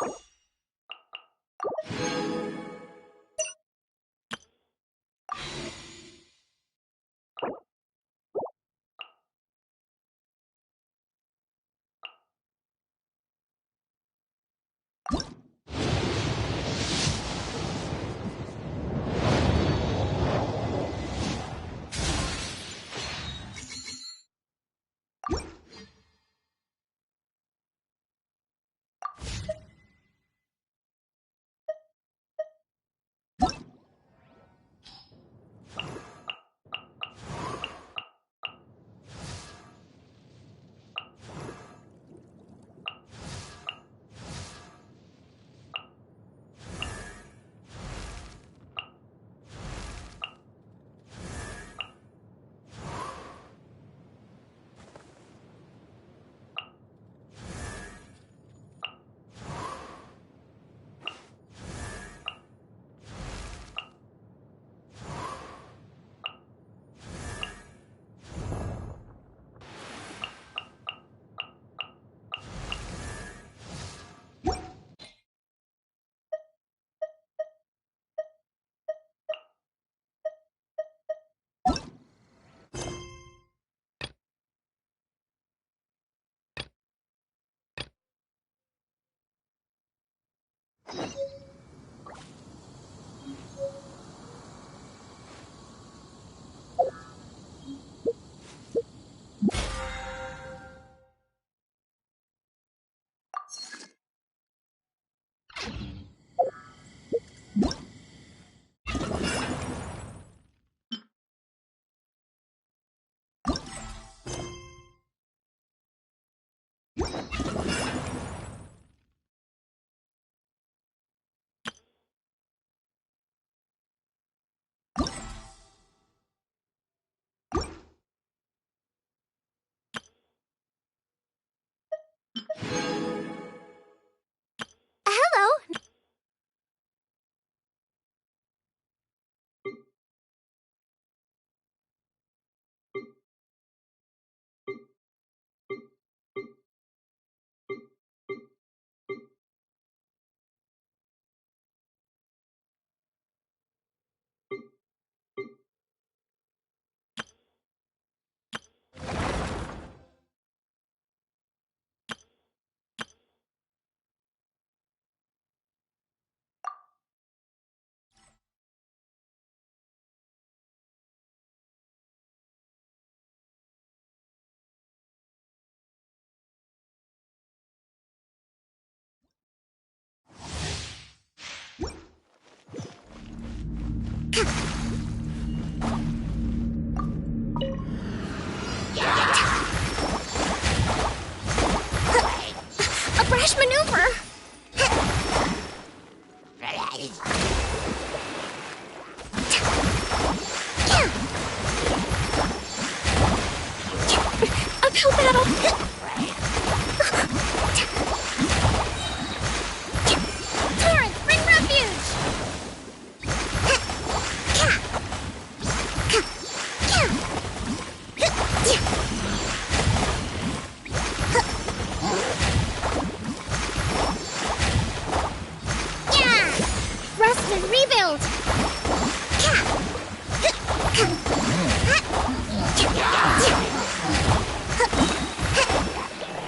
Hello. A brash maneuver. Uphill battle. Torrent, bring refuge. Rest and rebuild.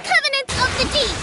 Covenant of the Deep.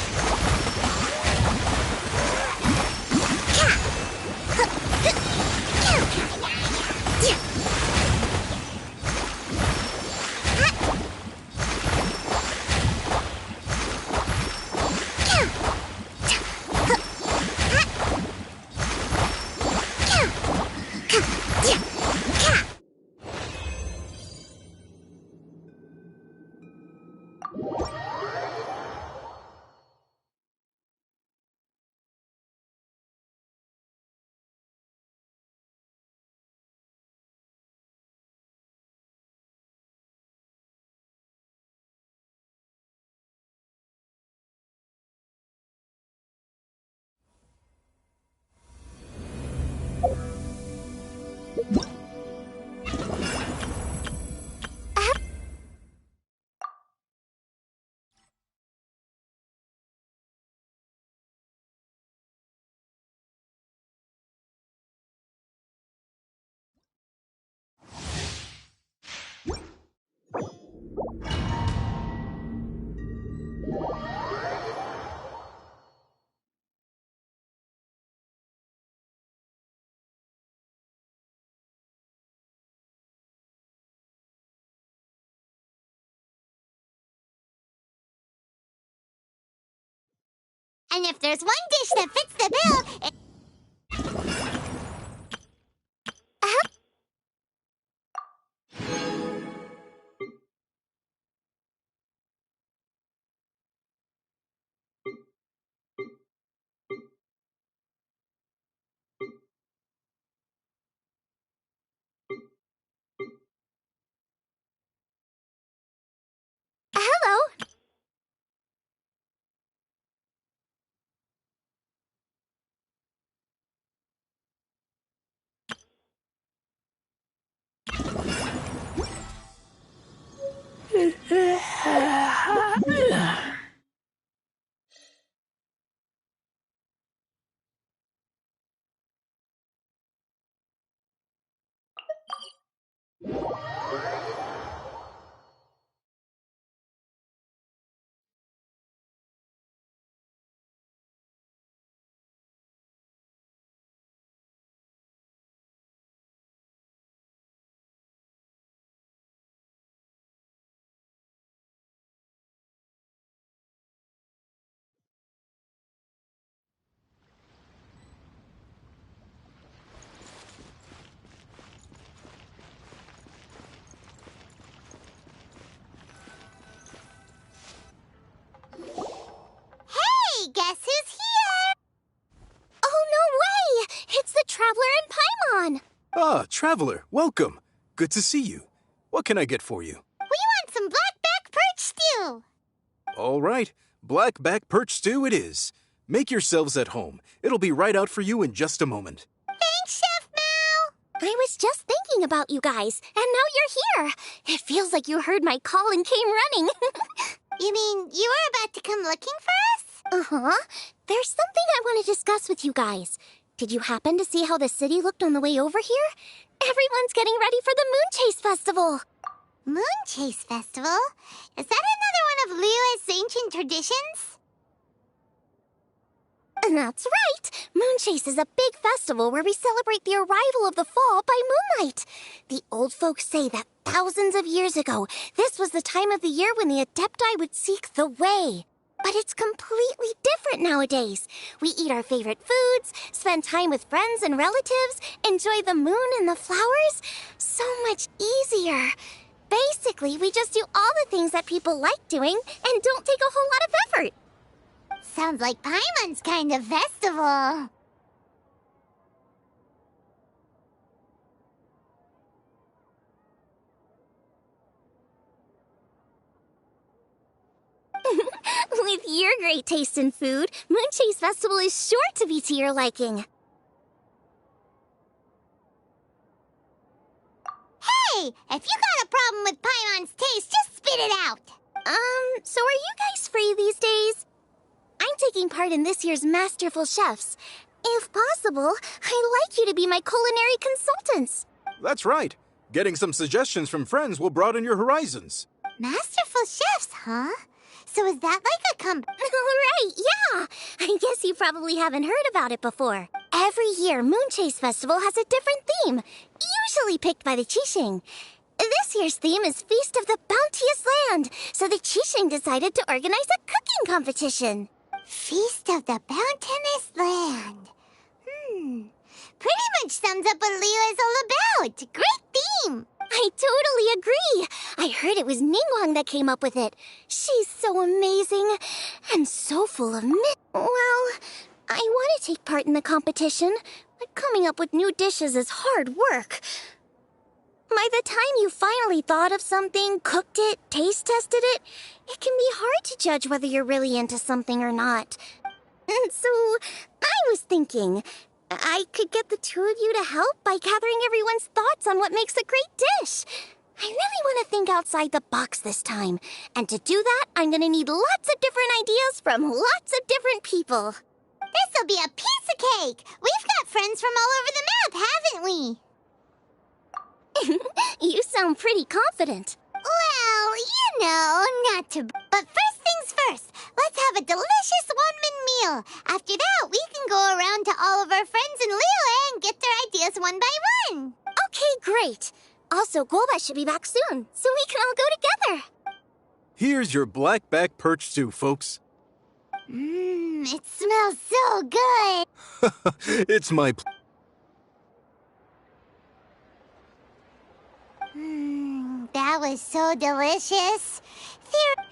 And if there's one dish that fits the bill, it... Hello. Hey, guess who's here? Oh, no way! It's the Traveler and Paimon! Ah, Traveler, welcome. Good to see you. What can I get for you? We want some blackback perch stew! All right, blackback perch stew it is. Make yourselves at home. It'll be right out for you in just a moment. Thanks, Chef Mao! I was just thinking about you guys, and now you're here. It feels like you heard my call and came running. You mean you were about to come looking for us? Uh-huh. There's something I want to discuss with you guys. Did you happen to see how the city looked on the way over here? Everyone's getting ready for the Moon Chase Festival. Moon Chase Festival? Is that another one of Liyue's ancient traditions? That's right. Moon Chase is a big festival where we celebrate the arrival of the fall by moonlight. The old folks say that thousands of years ago, this was the time of the year when the Adepti would seek the way. But it's completely different nowadays. We eat our favorite foods, spend time with friends and relatives, enjoy the moon and the flowers. So much easier. Basically, we just do all the things that people like doing and don't take a whole lot of effort. Sounds like Paimon's kind of festival. With your great taste in food, Moon Chase Festival is sure to be to your liking. Hey! If you got a problem with Paimon's taste, just spit it out! So are you guys free these days? I'm taking part in this year's Masterful Chefs. If possible, I'd like you to be my culinary consultants. That's right. Getting some suggestions from friends will broaden your horizons. Masterful Chefs, huh? So is that like a Right, yeah! I guess you probably haven't heard about it before. Every year, Moon Chase Festival has a different theme, usually picked by the Qixing. This year's theme is Feast of the Bounteous Land, so the Qixing decided to organize a cooking competition. Feast of the Bounteous Land. Pretty much sums up what Liyue is all about. Great theme! I totally agree. I heard it was Ningguang that came up with it. She's so amazing and so full of Well, I want to take part in the competition, but coming up with new dishes is hard work. By the time you finally thought of something, cooked it, taste tested it, it can be hard to judge whether you're really into something or not. And so, I was thinking, I could get the two of you to help by gathering everyone's thoughts on what makes a great dish. I really want to think outside the box this time. And to do that, I'm going to need lots of different ideas from lots of different people. This'll be a piece of cake! We've got friends from all over the map, haven't we? You sound pretty confident. Well, you know, not to... But first things first, let's have a delicious one-man meal. After that, we can go around to all of our friends in Liyue and get their ideas one by one. Okay, great. Also, Golbat should be back soon, so we can all go together. Here's your blackback perch stew, folks. It smells so good. It's my That was so delicious.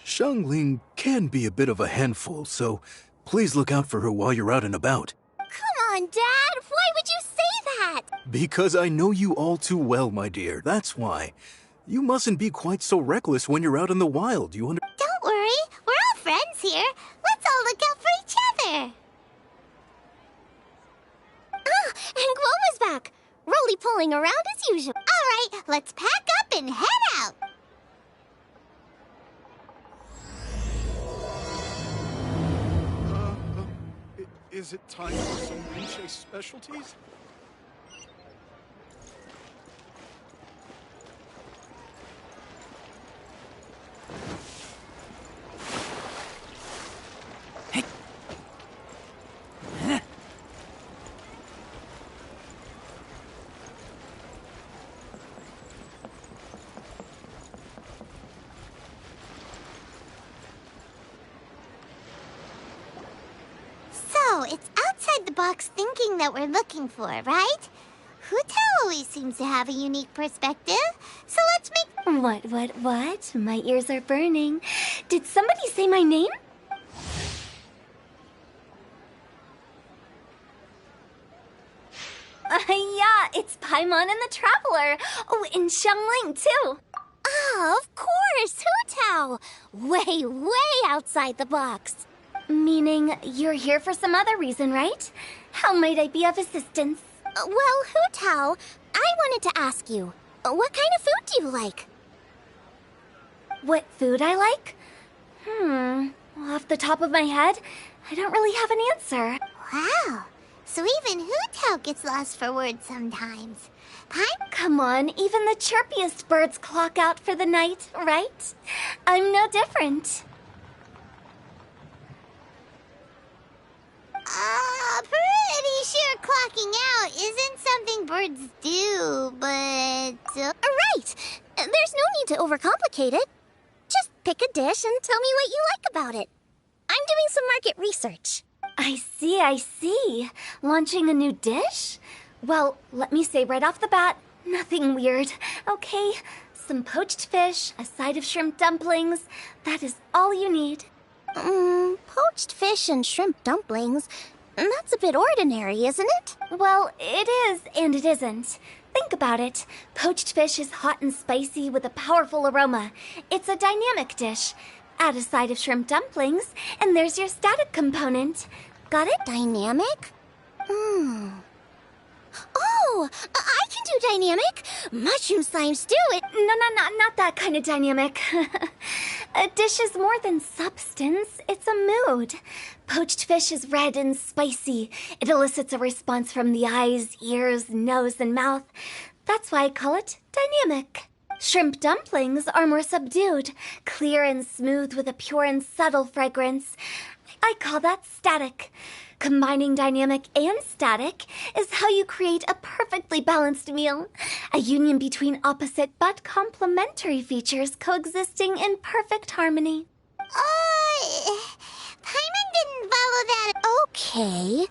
Xiangling can be a bit of a handful, so please look out for her while you're out and about. Come on, Dad. Why would you say that? Because I know you all too well, my dear. That's why. You mustn't be quite so reckless when you're out in the wild, you under- Don't worry. We're all friends here. Let's all look out for each other. Ah, and Gloma's back. Roly-poling around as usual. All right, let's pack up and head out. Is it time for some Genshin specialties? So, it's outside the box thinking that we're looking for, right? Hutao always seems to have a unique perspective, so let's make... What? My ears are burning. Did somebody say my name? Yeah, it's Paimon and the Traveler. Oh, and Xiangling, too. Oh, of course, Hutao! Way outside the box. Meaning you're here for some other reason, right? How might I be of assistance? Well, Hutao, I wanted to ask you, what kind of food do you like? What food I like? Off the top of my head, I don't really have an answer. Wow, so even Hutao gets lost for words sometimes. Come on, even the chirpiest birds clock out for the night, right? I'm no different. Pretty sure clocking out isn't something birds do, but... Right! There's no need to overcomplicate it. Just pick a dish and tell me what you like about it. I'm doing some market research. I see. Launching a new dish? Well, let me say right off the bat, nothing weird, okay? Some poached fish, a side of shrimp dumplings. That is all you need. Poached fish and shrimp dumplings. That's a bit ordinary, isn't it? Well, it is and it isn't. Think about it. Poached fish is hot and spicy with a powerful aroma. It's a dynamic dish. Add a side of shrimp dumplings, and there's your static component. Got it? Dynamic? Oh, I can do dynamic. Mushroom slime stew it. No, not that kind of dynamic. A dish is more than substance, it's a mood. Poached fish is red and spicy. It elicits a response from the eyes, ears, nose, and mouth. That's why I call it dynamic. Shrimp dumplings are more subdued, clear and smooth with a pure and subtle fragrance. I call that static. Combining dynamic and static is how you create a perfectly balanced meal. A union between opposite but complementary features coexisting in perfect harmony. Paimon didn't follow that. Okay,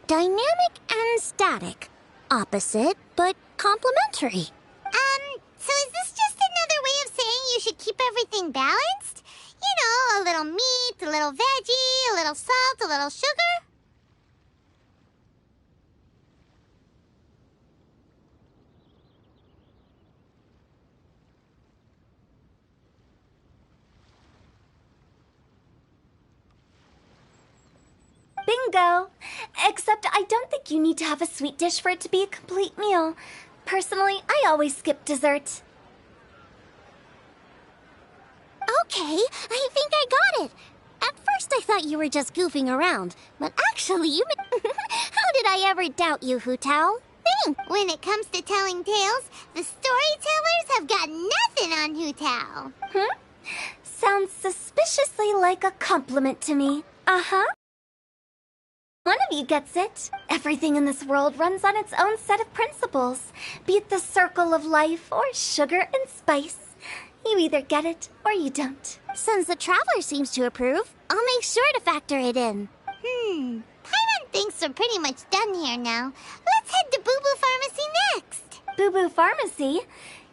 dynamic and static. Opposite but complementary. So is this just another way of saying you should keep everything balanced? You know, a little meat, a little veggie, a little salt, a little sugar? Bingo! Except I don't think you need to have a sweet dish for it to be a complete meal. Personally, I always skip dessert. Okay, I think I got it. At first I thought you were just goofing around, but actually you... How did I ever doubt you, Hutao? Think! When it comes to telling tales, the storytellers have got nothing on Hutao. Sounds suspiciously like a compliment to me. Uh-huh. One of you gets it. Everything in this world runs on its own set of principles, be it the circle of life or sugar and spice. You either get it or you don't. Since the Traveler seems to approve, I'll make sure to factor it in. Paimon thinks we're pretty much done here now. Let's head to Boo Boo Pharmacy next. Boo Boo Pharmacy?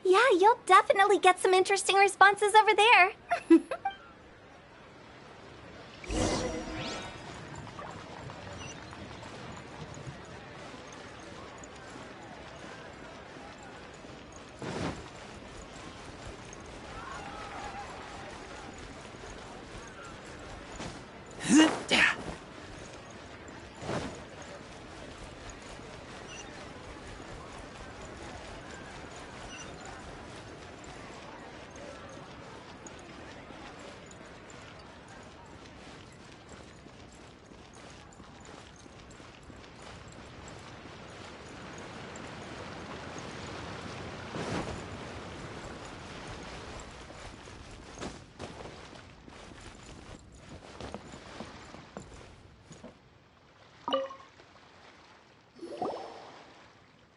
Yeah, you'll definitely get some interesting responses over there.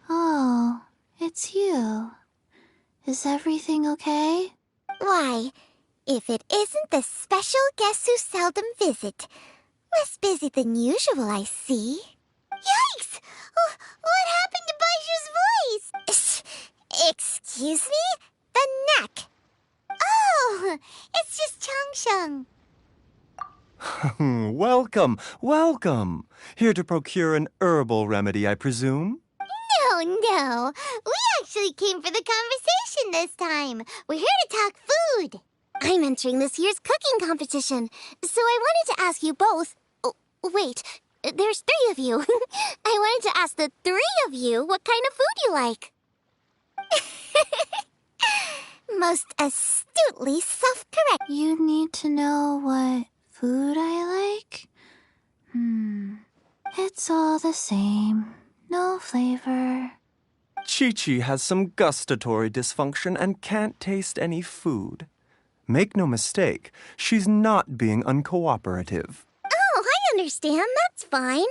Oh, it's you. Is everything okay? Why, if it isn't the special guests who seldom visit. Less busy than usual, I see. Yikes! What happened to Baishu's voice? Excuse me? The neck. Oh, it's just Changsheng. Welcome, welcome. Here to procure an herbal remedy, I presume? No. We actually came for the conversation this time. We're here to talk food. I'm entering this year's cooking competition, so I wanted to ask you both. Oh, wait, there's 3 of you. I wanted to ask the 3 of you what kind of food you like. Most astutely self-correct. You need to know what food I like? It's all the same. No flavor. Chi-Chi has some gustatory dysfunction and can't taste any food. Make no mistake, she's not being uncooperative. Oh, I understand. That's fine.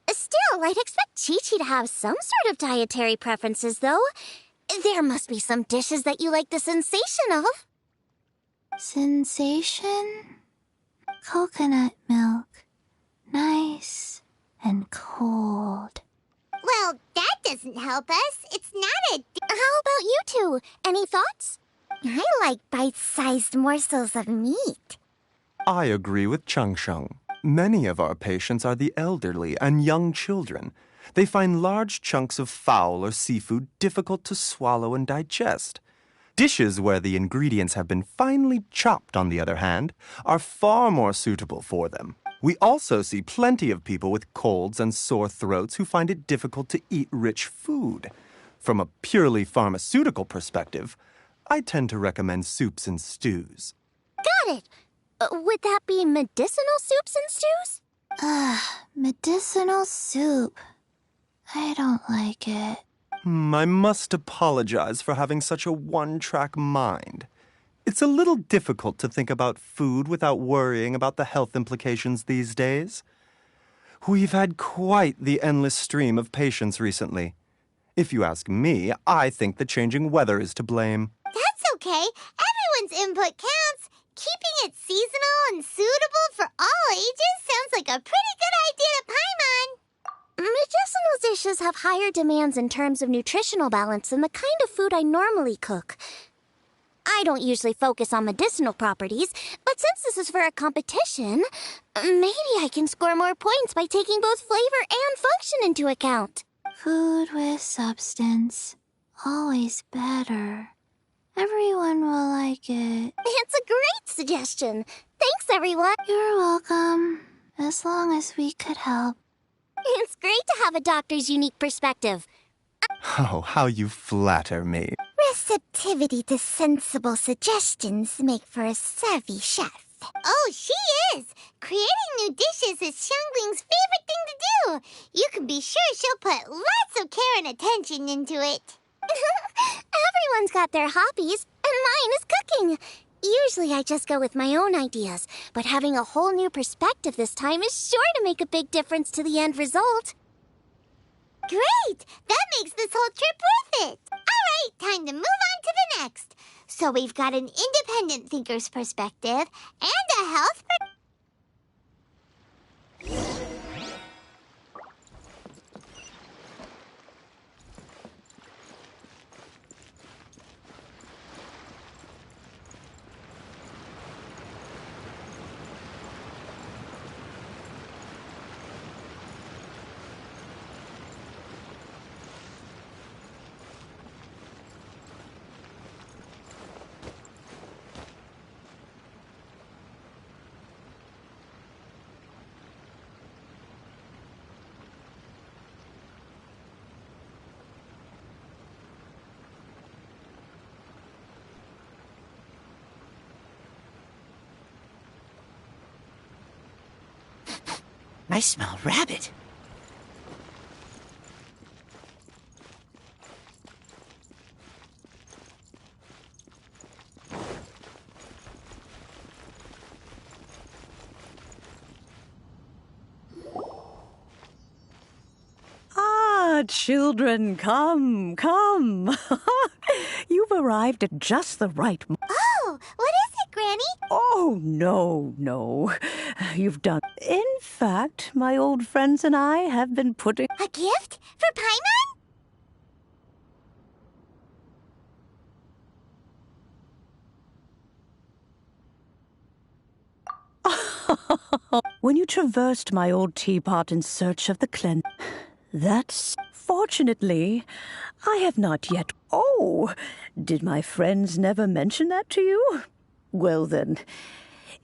Still, I'd expect Chi-Chi to have some sort of dietary preferences, though. There must be some dishes that you like the sensation of. Sensation? Coconut milk. Nice and cold. Well, that doesn't help us. It's not a... How about you two? Any thoughts? I like bite-sized morsels of meat. I agree with Changsheng. Many of our patients are the elderly and young children. They find large chunks of fowl or seafood difficult to swallow and digest. Dishes where the ingredients have been finely chopped, on the other hand, are far more suitable for them. We also see plenty of people with colds and sore throats who find it difficult to eat rich food. From a purely pharmaceutical perspective, I tend to recommend soups and stews. Got it. Would that be medicinal soups and stews? Medicinal soup. I don't like it. I must apologize for having such a one-track mind. It's a little difficult to think about food without worrying about the health implications these days. We've had quite the endless stream of patients recently. If you ask me, I think the changing weather is to blame. That's okay. Everyone's input counts. Keeping it seasonal and suitable for all ages sounds like a pretty good idea to Paimon. Medicinal dishes have higher demands in terms of nutritional balance than the kind of food I normally cook. I don't usually focus on medicinal properties, but since this is for a competition, maybe I can score more points by taking both flavor and function into account. Food with substance. Always better. Everyone will like it. It's a great suggestion. Thanks, everyone. You're welcome. As long as we could help. It's great to have a doctor's unique perspective. Oh, how you flatter me. Receptivity to sensible suggestions make for a savvy chef. Oh, she is! Creating new dishes is Xiangling's favorite thing to do. You can be sure she'll put lots of care and attention into it. Everyone's got their hobbies, and mine is cooking. Usually I just go with my own ideas, but having a whole new perspective this time is sure to make a big difference to the end result. Great! That makes this whole trip worth it! Alright, time to move on to the next. So we've got an independent thinker's perspective and a health I smell rabbit. Ah, children, come, come. You've arrived at just the right moment. Oh, what is it, Granny? Oh, no. You've done. In fact, my old friends and I have been putting. A gift? For Paimon? When you traversed my old teapot in search of the cleanse. That's. Fortunately, I have not yet. Oh, did my friends never mention that to you? Well then,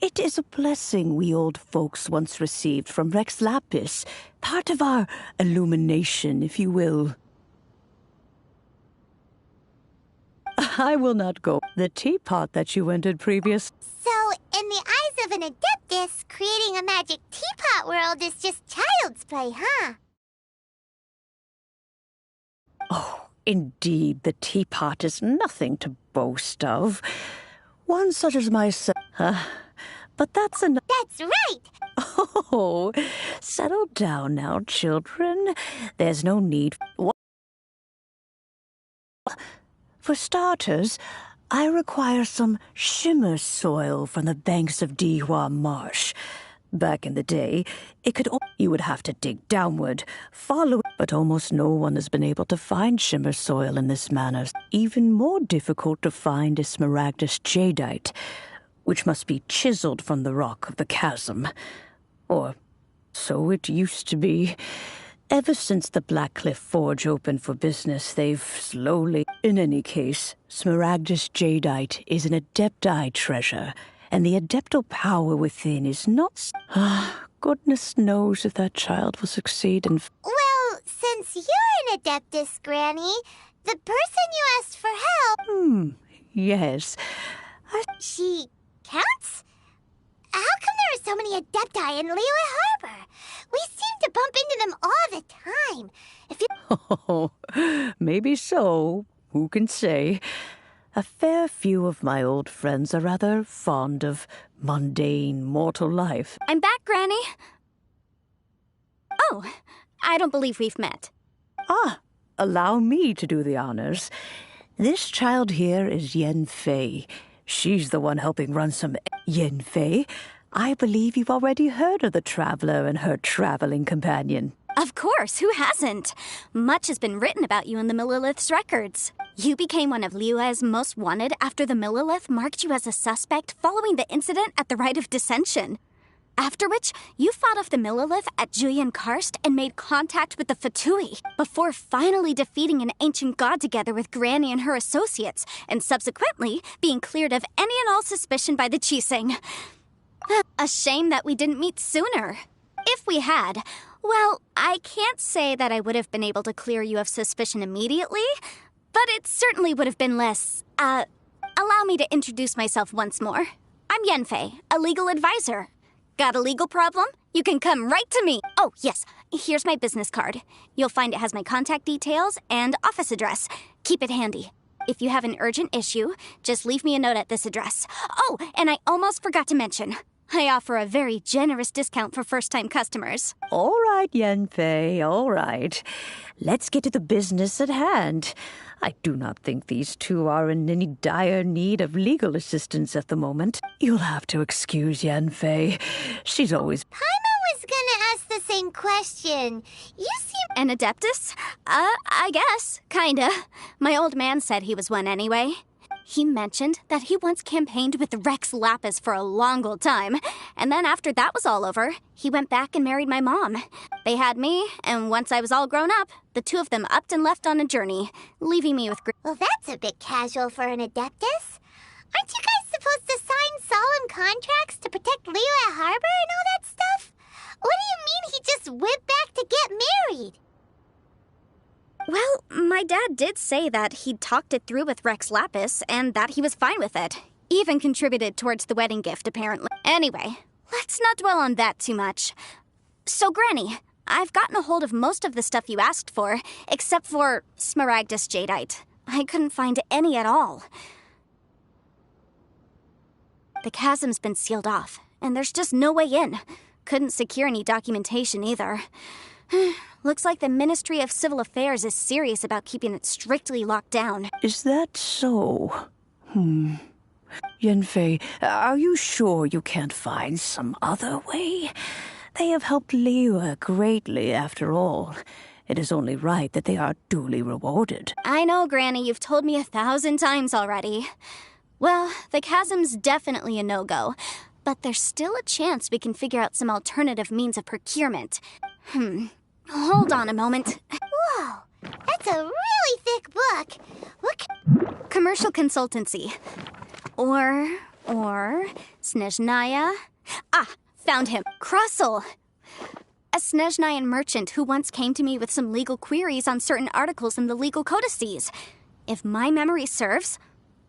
it is a blessing we old folks once received from Rex Lapis, part of our illumination, if you will. I will not go. The teapot that you entered previous. So, in the eyes of an adeptus, creating a magic teapot world is just child's play, huh? Oh, indeed, the teapot is nothing to boast of. One such as myself. But that's enough. That's right! Oh, settle down now, children. There's no need. For starters, I require some shimmer soil from the banks of Dihua Marsh. Back in the day, it could. You would have to dig downward, follow. But almost no one has been able to find shimmer soil in this manner. Even more difficult to find is smaragdus jadeite, which must be chiseled from the rock of the chasm. Or so it used to be. Ever since the Blackcliff Forge opened for business, they've slowly. In any case, smaragdus jadeite is an adepti treasure, and the adeptal power within is not. Goodness knows if that child will succeed in. Well, since you're an adeptus, Granny, the person you asked for help... Yes. She counts? How come there are so many adepti in Liyue Harbor? We seem to bump into them all the time. If you... Oh, maybe so. Who can say? A fair few of my old friends are rather fond of mundane mortal life. I'm back, Granny. Oh, I don't believe we've met. Allow me to do the honors. This child here is Yen Fei. She's the one helping run some... Yen Fei, I believe you've already heard of the traveler and her traveling companion. Of course, who hasn't? Much has been written about you in the Millilith's records. You became one of Liyue's most wanted after the Millilith marked you as a suspect following the incident at the Rite of Dissension. After which, you fought off the Millilith at Julian Karst and made contact with the Fatui, before finally defeating an ancient god together with Granny and her associates, and subsequently being cleared of any and all suspicion by the Chiseng. A shame that we didn't meet sooner. If we had, well, I can't say that I would have been able to clear you of suspicion immediately, but it certainly would have been less, allow me to introduce myself once more. I'm Yenfei, a legal advisor. Got a legal problem? You can come right to me. Oh, yes, here's my business card. You'll find it has my contact details and office address. Keep it handy. If you have an urgent issue, just leave me a note at this address. Oh, and I almost forgot to mention, I offer a very generous discount for first-time customers. All right, Yanfei, all right. Let's get to the business at hand. I do not think these two are in any dire need of legal assistance at the moment. You'll have to excuse Yanfei. She's always... Paimon was gonna ask the same question. You seem... An Adeptus? I guess. Kinda. My old man said he was one anyway. He mentioned that he once campaigned with Rex Lapis for a long old time, and then after that was all over, he went back and married my mom. They had me, and once I was all grown up, the two of them upped and left on a journey, leaving me with... Well, that's a bit casual for an Adeptus. Aren't you guys supposed to sign solemn contracts to protect Liyue Harbor and all that stuff? What do you mean he just went back to get married? Well, my dad did say that he'd talked it through with Rex Lapis, and that he was fine with it. Even contributed towards the wedding gift, apparently. Anyway, let's not dwell on that too much. So, Granny, I've gotten a hold of most of the stuff you asked for, except for Smaragdus Jadeite. I couldn't find any at all. The chasm's been sealed off, and there's just no way in. Couldn't secure any documentation either. Looks like the Ministry of Civil Affairs is serious about keeping it strictly locked down. Is that so? Yanfei, are you sure you can't find some other way? They have helped Liyue greatly, after all. It is only right that they are duly rewarded. I know, Granny, you've told me 1,000 times already. Well, the chasm's definitely a no-go, but there's still a chance we can figure out some alternative means of procurement. Hold on a moment. Whoa, that's a really thick book. What? Commercial consultancy. Or Snezhnaya. Ah, found him. Crossel. A Snezhnayan merchant who once came to me with some legal queries on certain articles in the legal codices. If my memory serves,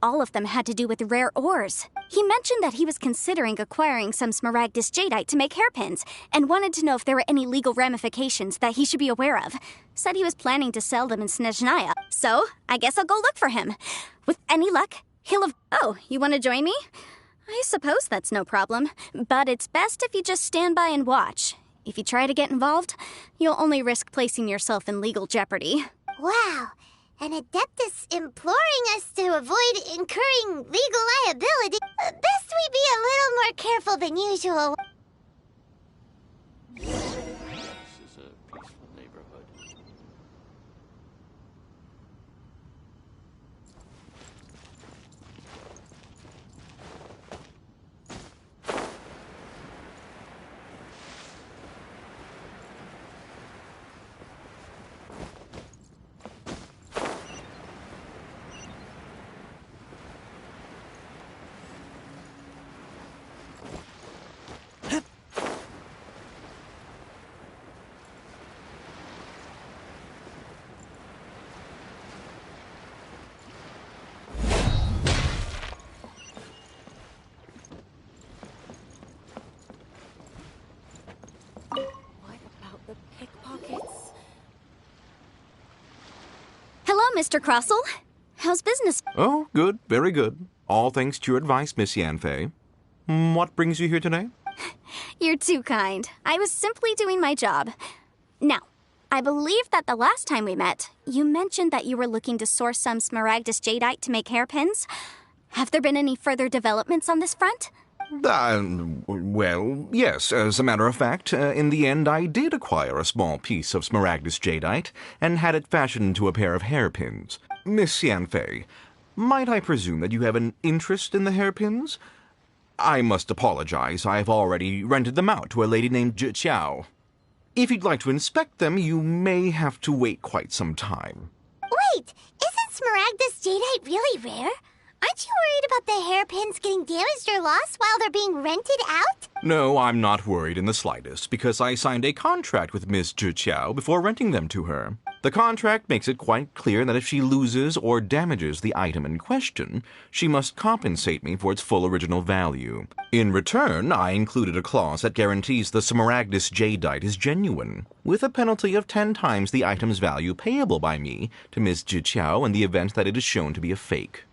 all of them had to do with rare ores. He mentioned that he was considering acquiring some Smaragdus Jadeite to make hairpins, and wanted to know if there were any legal ramifications that he should be aware of. Said he was planning to sell them in Snezhnaya, so I guess I'll go look for him. With any luck, he'll have... Oh, you want to join me? I suppose that's no problem, but it's best if you just stand by and watch. If you try to get involved, you'll only risk placing yourself in legal jeopardy. Wow, an Adeptus imploring us to avoid incurring legal liability. Best we be a little more careful than usual. This is a peaceful neighborhood. Hello, Mr. Crossel. How's business? Oh, good, very good. All thanks to your advice, Miss Yanfei. What brings you here today? You're too kind. I was simply doing my job. Now, I believe that the last time we met, you mentioned that you were looking to source some Smaragdus Jadeite to make hairpins. Have there been any further developments on this front? Well, yes. As a matter of fact, in the end, I did acquire a small piece of Smaragdus Jadeite and had it fashioned into a pair of hairpins. Miss Yanfei, might I presume that you have an interest in the hairpins? I must apologize. I've already rented them out to a lady named Zhiqiao. If you'd like to inspect them, you may have to wait quite some time. Wait, isn't Smaragdus Jadeite really rare? Aren't you worried about the hairpins getting damaged or lost while they're being rented out? No, I'm not worried in the slightest, because I signed a contract with Miss Zhiqiao before renting them to her. The contract makes it quite clear that if she loses or damages the item in question, she must compensate me for its full original value. In return, I included a clause that guarantees the Smaragdus Jadeite is genuine, with a penalty of 10 times the item's value payable by me to Miss Zhiqiao in the event that it is shown to be a fake.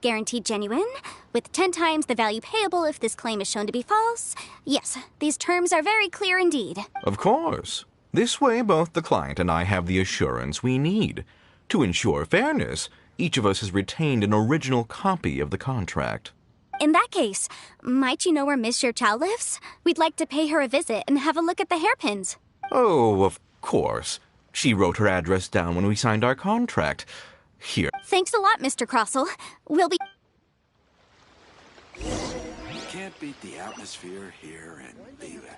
guaranteed genuine, with 10 times the value payable if this claim is shown to be false. Yes, these terms are very clear indeed. Of course. This way, both the client and I have the assurance we need. To ensure fairness, each of us has retained an original copy of the contract. In that case, might you know where Monsieur Chow lives? We'd like to pay her a visit and have a look at the hairpins. Oh, of course. She wrote her address down when we signed our contract. Here. Thanks a lot, Mr. Crossell. We'll be... You can't beat the atmosphere here in Viva.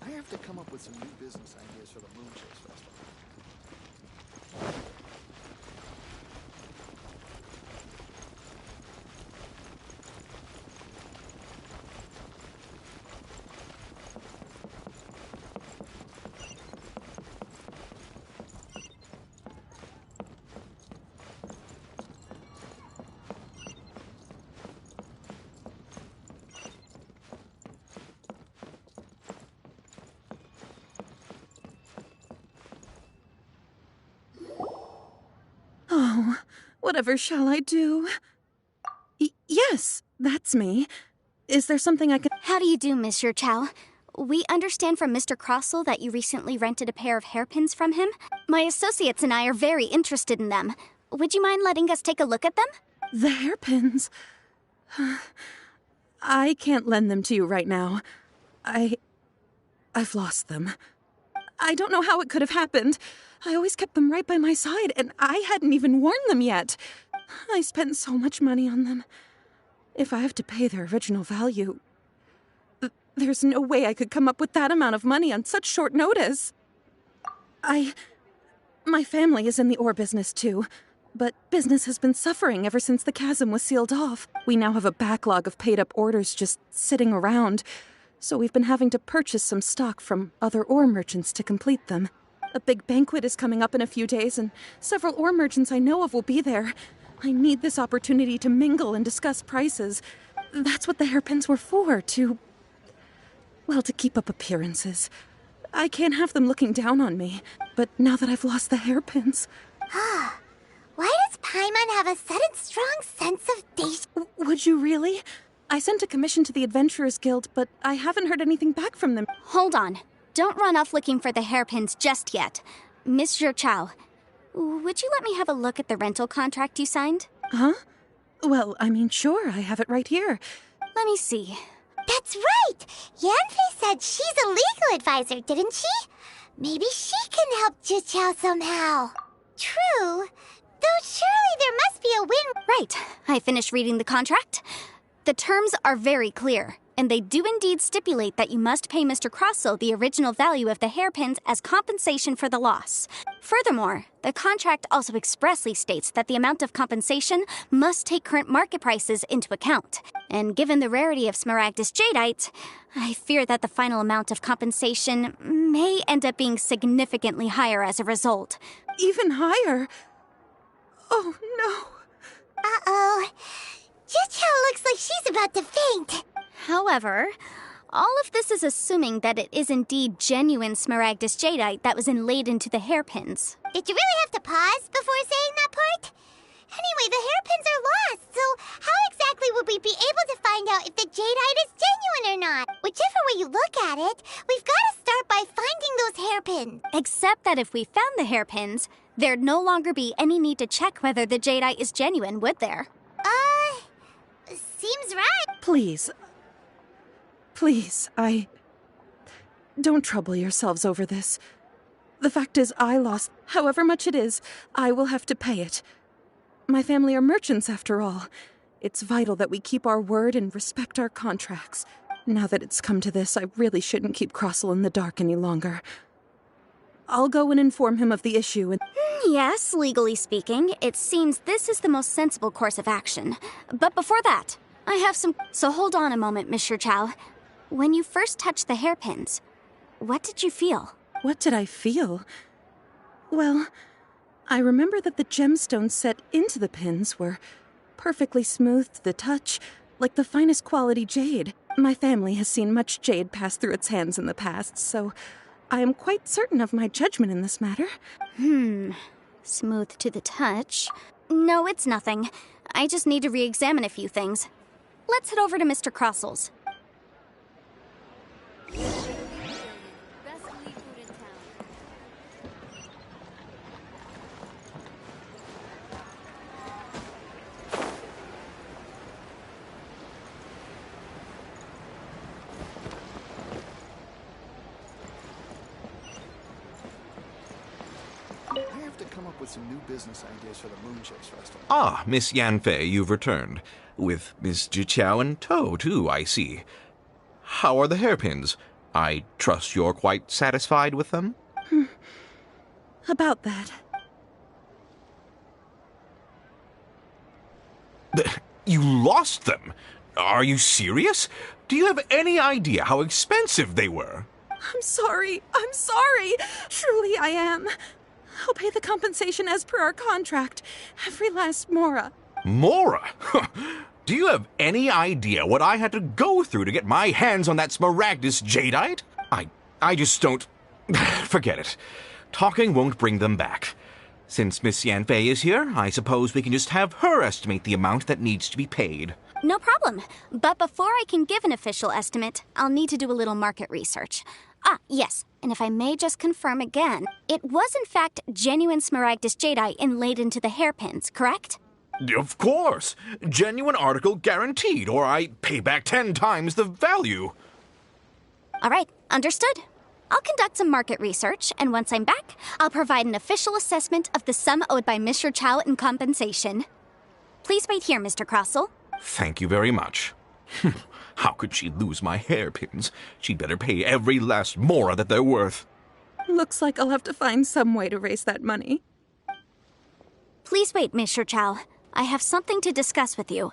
I have to come up with some new business ideas for the Moonchase Festival. Whatever shall I do? Yes, that's me. Is there something I can... How do you do, Monsieur Chow? We understand from Mr. Crossell that you recently rented a pair of hairpins from him. My associates and I are very interested in them. Would you mind letting us take a look at them? The hairpins? I can't lend them to you right now. I've lost them. I don't know how it could have happened. I always kept them right by my side, and I hadn't even worn them yet. I spent so much money on them. If I have to pay their original value, there's no way I could come up with that amount of money on such short notice. My family is in the ore business too, but business has been suffering ever since the chasm was sealed off. We now have a backlog of paid-up orders just sitting around, so we've been having to purchase some stock from other ore merchants to complete them. A big banquet is coming up in a few days, and several ore merchants I know of will be there. I need this opportunity to mingle and discuss prices. That's what the hairpins were for, to keep up appearances. I can't have them looking down on me, but now that I've lost the hairpins... Why does Paimon have a sudden strong sense of danger? Would you really? I sent a commission to the Adventurers Guild, but I haven't heard anything back from them. Hold on. Don't run off looking for the hairpins just yet. Monsieur Chow, would you let me have a look at the rental contract you signed? Huh? Well, I mean, sure, I have it right here. Let me see. That's right! Yanfei said she's a legal advisor, didn't she? Maybe she can help Jichao somehow. True. Though surely there must be a win. Right. I finished reading the contract. The terms are very clear, and they do indeed stipulate that you must pay Mr. Crossell the original value of the hairpins as compensation for the loss. Furthermore, the contract also expressly states that the amount of compensation must take current market prices into account. And given the rarity of Smaragdus Jadeite, I fear that the final amount of compensation may end up being significantly higher as a result. Even higher? Oh, no. Uh-oh. Jichao looks like she's about to faint. However, all of this is assuming that it is indeed genuine Smaragdus Jadeite that was inlaid into the hairpins. Did you really have to pause before saying that part? Anyway, the hairpins are lost, so how exactly would we be able to find out if the jadeite is genuine or not? Whichever way you look at it, we've got to start by finding those hairpins. Except that if we found the hairpins, there'd no longer be any need to check whether the jadeite is genuine, would there? Seems right. Please, don't trouble yourselves over this. The fact is, I lost however much it is. I will have to pay it. My family are merchants, after all. It's vital that we keep our word and respect our contracts. Now that it's come to this, I really shouldn't keep Crossell in the dark any longer. I'll go and inform him of the issue and... Yes, legally speaking, it seems this is the most sensible course of action. But before that, I have some... So hold on a moment, Monsieur Chow. When you first touched the hairpins, what did you feel? What did I feel? Well, I remember that the gemstones set into the pins were perfectly smooth to the touch, like the finest quality jade. My family has seen much jade pass through its hands in the past, so I am quite certain of my judgment in this matter. Smooth to the touch. No, it's nothing. I just need to re-examine a few things. Let's head over to Mr. Crossel's. I have to come up with some new business ideas for the Moonchase Festival. Ah, Miss Yanfei, you've returned. With Miss Jiqiao in tow, too, I see. How are the hairpins? I trust you're quite satisfied with them? About that. You lost them? Are you serious? Do you have any idea how expensive they were? I'm sorry. I'm sorry. Truly I am. I'll pay the compensation as per our contract. Every last mora. Mora? Do you have any idea what I had to go through to get my hands on that Smaragdus jadeite? I just don't... Forget it. Talking won't bring them back. Since Miss Yanfei is here, I suppose we can just have her estimate the amount that needs to be paid. No problem. But before I can give an official estimate, I'll need to do a little market research. Ah, yes. And if I may just confirm again, it was in fact genuine Smaragdus jadeite inlaid into the hairpins, correct? Of course. Genuine article guaranteed, or I pay back 10 times the value. All right, understood. I'll conduct some market research, and once I'm back, I'll provide an official assessment of the sum owed by Mr. Chow in compensation. Please wait here, Mr. Crossell. Thank you very much. How could she lose my hairpins? She'd better pay every last mora that they're worth. Looks like I'll have to find some way to raise that money. Please wait, Mr. Chow. I have something to discuss with you.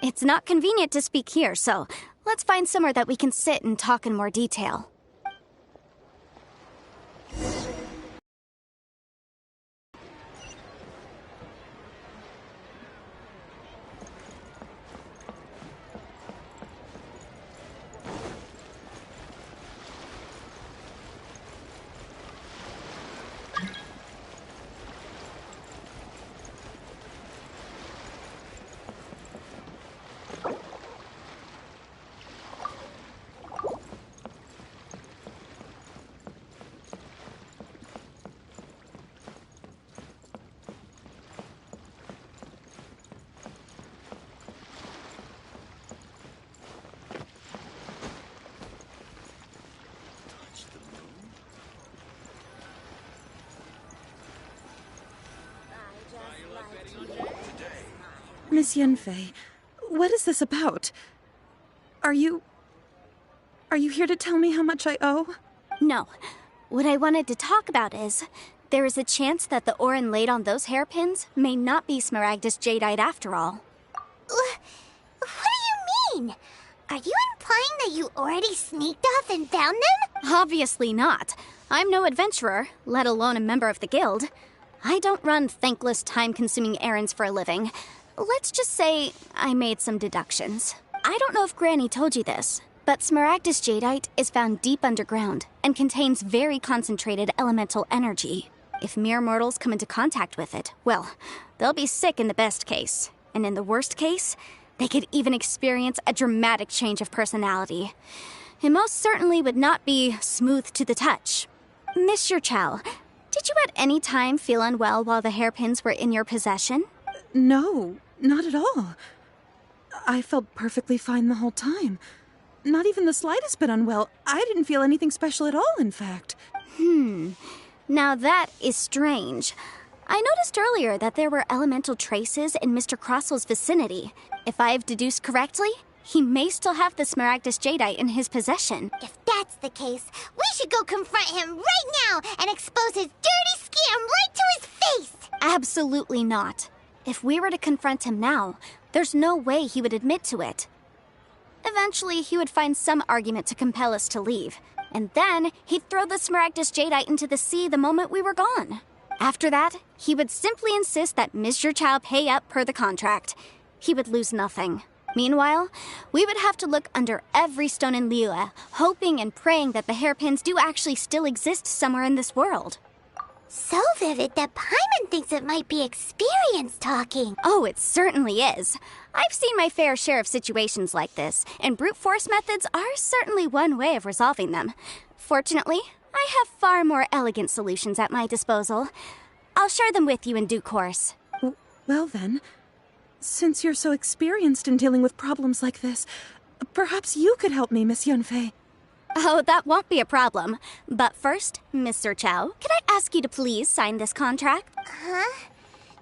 It's not convenient to speak here, so let's find somewhere that we can sit and talk in more detail. Miss Yanfei, what is this about? Are you here to tell me how much I owe? No. What I wanted to talk about is, there is a chance that the ore inlaid on those hairpins may not be Smaragdus jadeite after all. What do you mean? Are you implying that you already sneaked off and found them? Obviously not. I'm no adventurer, let alone a member of the guild. I don't run thankless, time-consuming errands for a living. Let's just say I made some deductions. I don't know if Granny told you this, but Smaragdus jadeite is found deep underground and contains very concentrated elemental energy. If mere mortals come into contact with it, well, they'll be sick in the best case. And in the worst case, they could even experience a dramatic change of personality. It most certainly would not be smooth to the touch. Mr. Chow, did you at any time feel unwell while the hairpins were in your possession? No, not at all. I felt perfectly fine the whole time. Not even the slightest bit unwell. I didn't feel anything special at all, in fact. Now that is strange. I noticed earlier that there were elemental traces in Mr. Crossel's vicinity. If I've deduced correctly, he may still have the Smaragdus jadeite in his possession. If that's the case, we should go confront him right now and expose his dirty scam right to his face! Absolutely not. If we were to confront him now, there's no way he would admit to it. Eventually, he would find some argument to compel us to leave. And then, he'd throw the Smaragdus jadeite into the sea the moment we were gone. After that, he would simply insist that Mr. Chow pay up per the contract. He would lose nothing. Meanwhile, we would have to look under every stone in Liyue, hoping and praying that the hairpins do actually still exist somewhere in this world. So vivid that Paimon thinks it might be experience talking. Oh, it certainly is. I've seen my fair share of situations like this, and brute force methods are certainly one way of resolving them. Fortunately, I have far more elegant solutions at my disposal. I'll share them with you in due course. Well then, since you're so experienced in dealing with problems like this, perhaps you could help me, Miss Yunfei. Oh, that won't be a problem. But first, Mr. Chow, could I ask you to please sign this contract? Huh?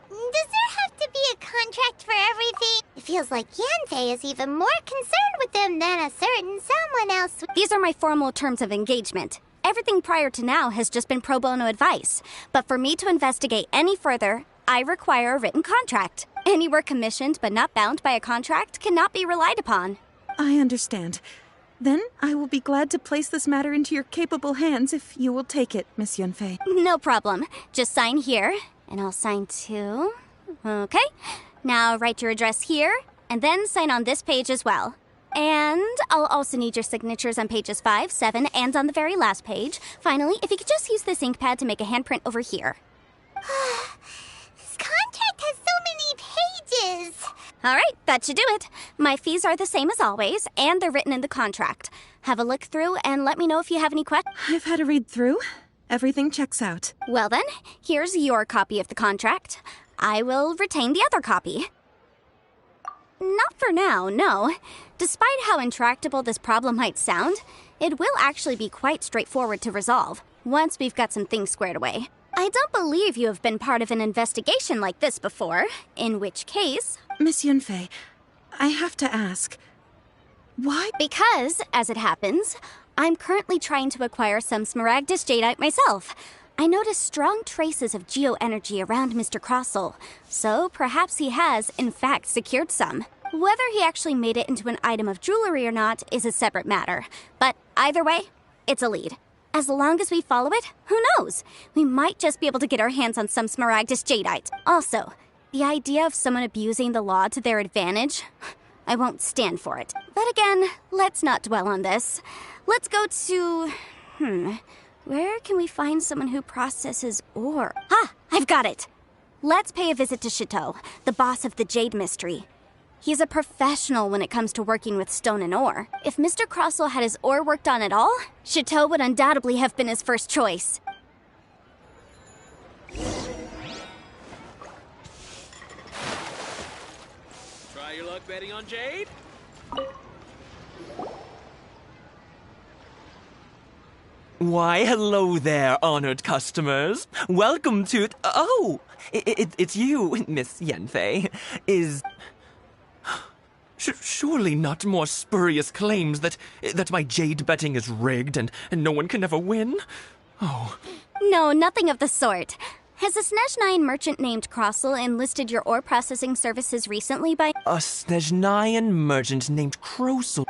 Does there have to be a contract for everything? It feels like Yanfei is even more concerned with them than a certain someone else. These are my formal terms of engagement. Everything prior to now has just been pro bono advice. But for me to investigate any further, I require a written contract. Any work commissioned but not bound by a contract cannot be relied upon. I understand. Then I will be glad to place this matter into your capable hands if you will take it, Miss Yunfei. No problem. Just sign here, and I'll sign too. Okay. Now write your address here, and then sign on this page as well. And I'll also need your signatures on pages 5, 7, and on the very last page. Finally, if you could just use this ink pad to make a handprint over here. This contract has so many pages. All right, that should do it. My fees are the same as always, and they're written in the contract. Have a look through and let me know if you have any questions. I've had a read through. Everything checks out. Well then, here's your copy of the contract. I will retain the other copy. Not for now, no. Despite how intractable this problem might sound, it will actually be quite straightforward to resolve, once we've got some things squared away. I don't believe you have been part of an investigation like this before, in which case... Miss Yunfei, I have to ask, why? Because, as it happens, I'm currently trying to acquire some Smaragdus Jadeite myself. I noticed strong traces of geoenergy around Mr. Crossel, so perhaps he has, in fact, secured some. Whether he actually made it into an item of jewelry or not is a separate matter, but either way, it's a lead. As long as we follow it, who knows? We might just be able to get our hands on some Smaragdus Jadeite. Also, the idea of someone abusing the law to their advantage, I won't stand for it. But again, let's not dwell on this. Let's go to... where can we find someone who processes ore? Ah, I've got it! Let's pay a visit to Chateau, the boss of the Jade Mystery. He's a professional when it comes to working with stone and ore. If Mr. Crossel had his ore worked on at all, Chateau would undoubtedly have been his first choice. Try your luck betting on Jade? Why, hello there, honored customers. Welcome to... Oh, it's you, Miss Yanfei. Surely not more spurious claims that my jade betting is rigged and no one can ever win? Oh. No, nothing of the sort. Has a Snezhnayan merchant named Crossel enlisted your ore processing services recently by... A Snezhnayan merchant named Crossel.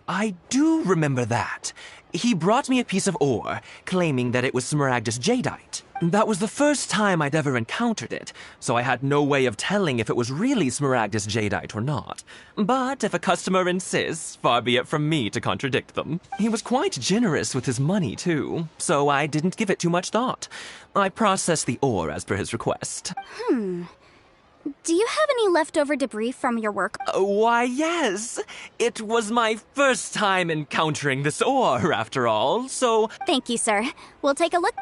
I do remember that. He brought me a piece of ore, claiming that it was Smaragdus Jadeite. That was the first time I'd ever encountered it, so I had no way of telling if it was really Smaragdus Jadeite or not. But if a customer insists, far be it from me to contradict them. He was quite generous with his money, too, so I didn't give it too much thought. I processed the ore as per his request. Do you have any leftover debris from your work? Why, yes. It was my first time encountering this ore, after all, so... Thank you, sir. We'll take a look.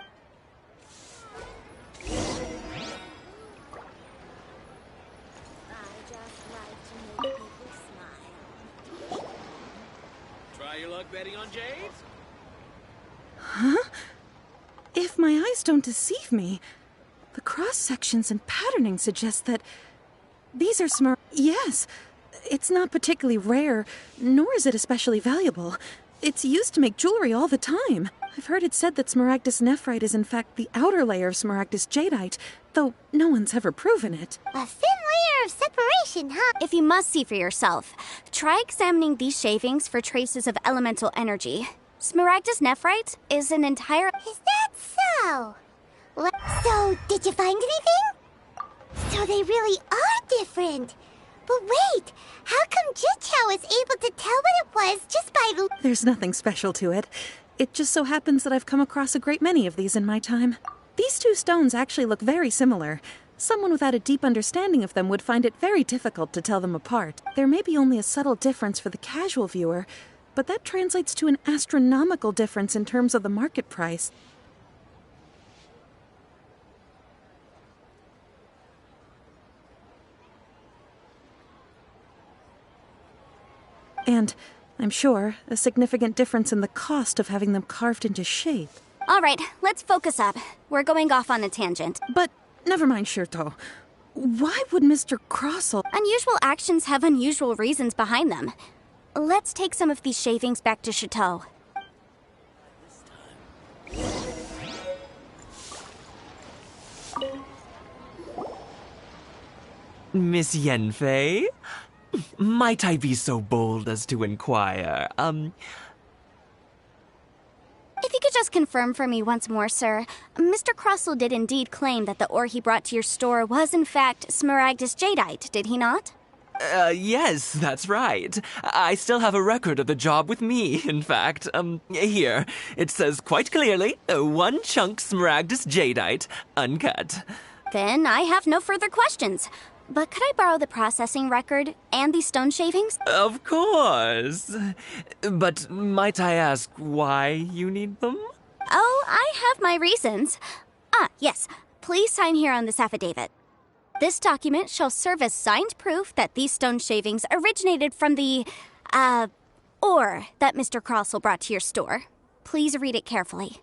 Try your luck betting on Jade? Huh? If my eyes don't deceive me, the cross-sections and patterning suggest that these are Yes, it's not particularly rare, nor is it especially valuable. It's used to make jewelry all the time. I've heard it said that Smaragdus Nephrite is in fact the outer layer of Smaragdus Jadeite, though no one's ever proven it. A thin layer of separation, huh? If you must see for yourself, try examining these shavings for traces of elemental energy. Smaragdus Nephrite is an entire... Is that so? So, did you find anything? So they really are different. But wait, how come Jichao was able to tell what it was just by... There's nothing special to it. It just so happens that I've come across a great many of these in my time. These two stones actually look very similar. Someone without a deep understanding of them would find it very difficult to tell them apart. There may be only a subtle difference for the casual viewer, but that translates to an astronomical difference in terms of the market price. And, I'm sure, a significant difference in the cost of having them carved into shape. All right, let's focus up. We're going off on a tangent. But never mind, Shirto. Why would Mr. Crossell... Unusual actions have unusual reasons behind them. Let's take some of these shavings back to Chateau. Miss Yenfei? Might I be so bold as to inquire, If you could just confirm for me once more, sir. Mr. Crossell did indeed claim that the ore he brought to your store was in fact Smaragdus Jadeite, did he not? Yes, that's right. I still have a record of the job with me, in fact. Here. It says quite clearly, 1 chunk Smaragdus Jadeite, uncut. Then I have no further questions. But could I borrow the processing record and these stone shavings? Of course. But might I ask why you need them? Oh, I have my reasons. Yes. Please sign here on this affidavit. This document shall serve as signed proof that these stone shavings originated from the, ore that Mr. Crossell brought to your store. Please read it carefully.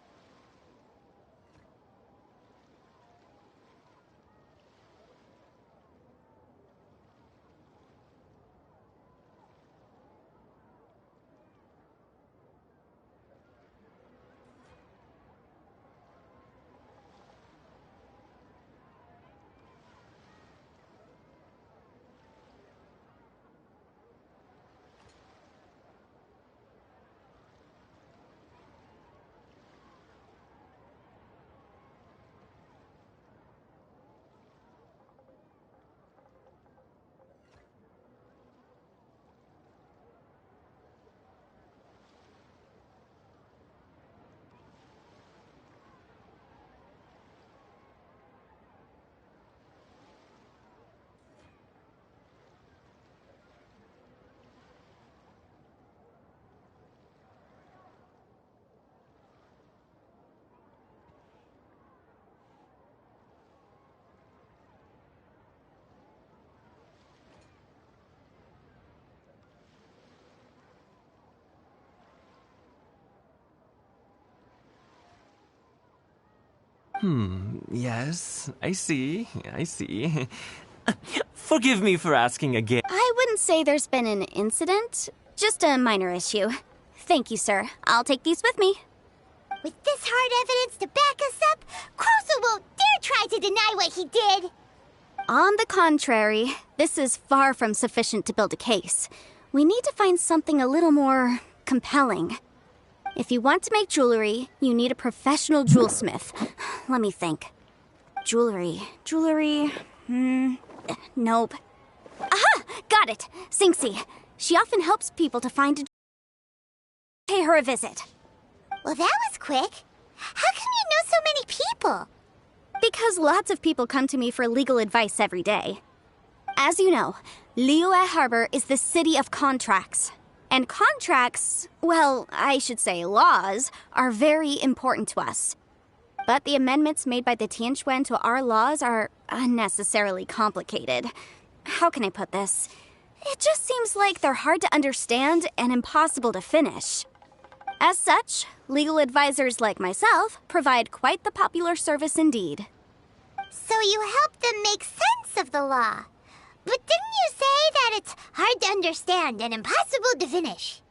Yes, I see. Forgive me for asking again. I wouldn't say there's been an incident, just a minor issue. Thank you, sir. I'll take these with me. With this hard evidence to back us up, Crossell won't dare try to deny what he did. On the contrary, this is far from sufficient to build a case. We need to find something a little more compelling. If you want to make jewelry, you need a professional jewelsmith. Let me think. Jewelry. Nope. Aha! Got it! Singxi. She often helps people to find a... Pay her a visit. Well, that was quick. How come you know so many people? Because lots of people come to me for legal advice every day. As you know, Liyue Harbor is the city of contracts. And contracts, well, I should say laws, are very important to us. But the amendments made by the Tianquan to our laws are unnecessarily complicated. How can I put this? It just seems like they're hard to understand and impossible to finish. As such, legal advisors like myself provide quite the popular service indeed. So you help them make sense of the law. But didn't you say that it's hard to understand and impossible to finish?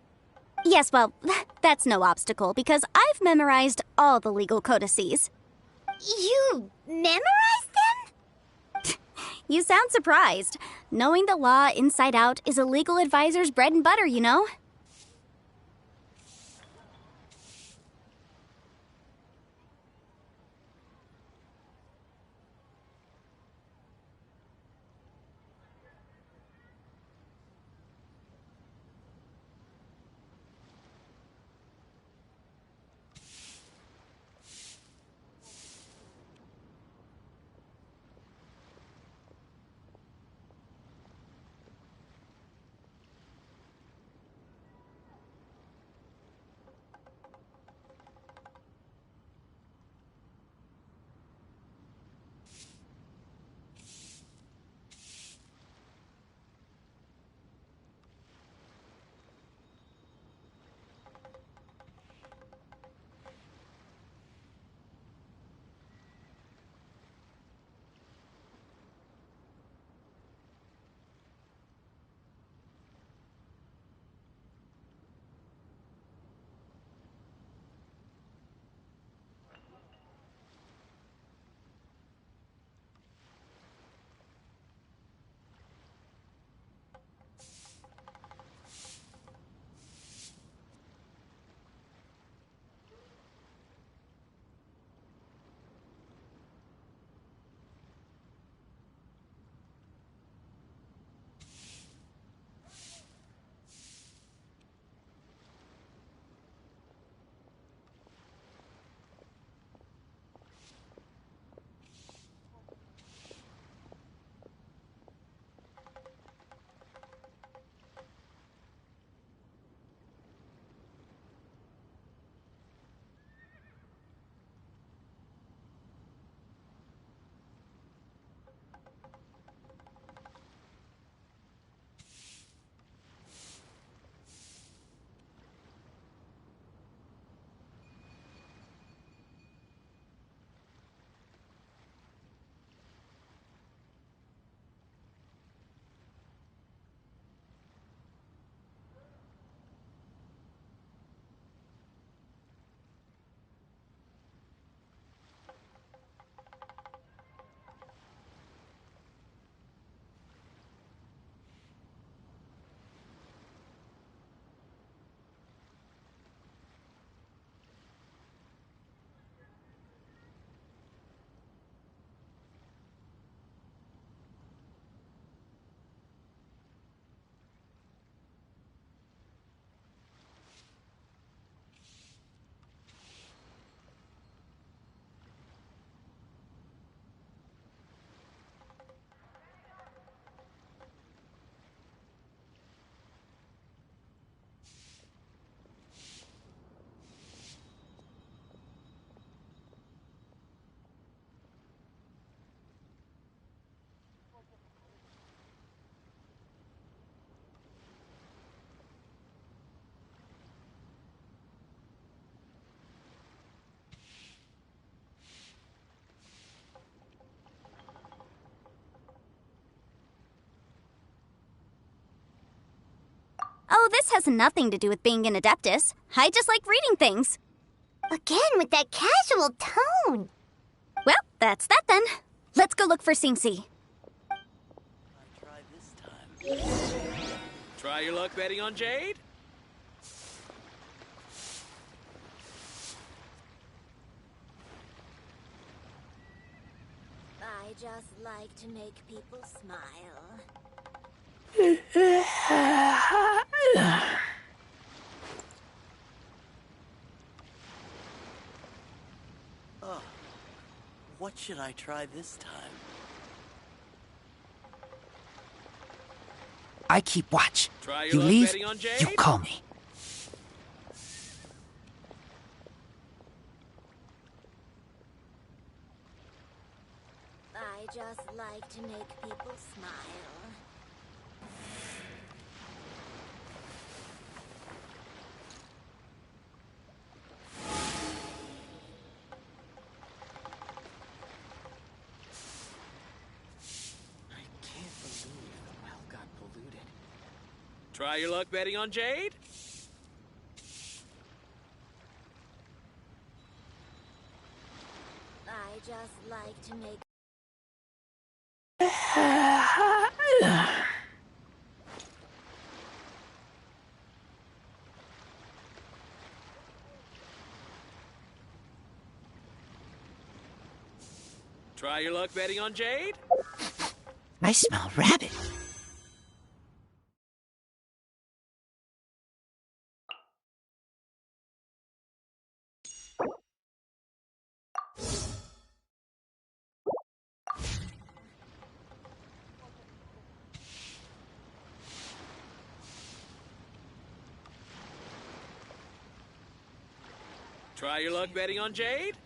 Yes, well, that's no obstacle because I've memorized all the legal codices. You memorized them? You sound surprised. Knowing the law inside out is a legal advisor's bread and butter, you know? has nothing to do with being an Adeptus. I just like reading things. Again with that casual tone. Well, that's that then. Let's go look for Cincy. Try your luck betting on Jade? I just like to make people smile. Oh, what should I try this time? I keep watch. Try your You luck leave, betting on Jade? you call me. I just like to make people smile. I can't believe the well got polluted. Try your luck betting on Jade? I just like to make... Try your luck betting on Jade? I smell rabbit. Try your luck betting on Jade?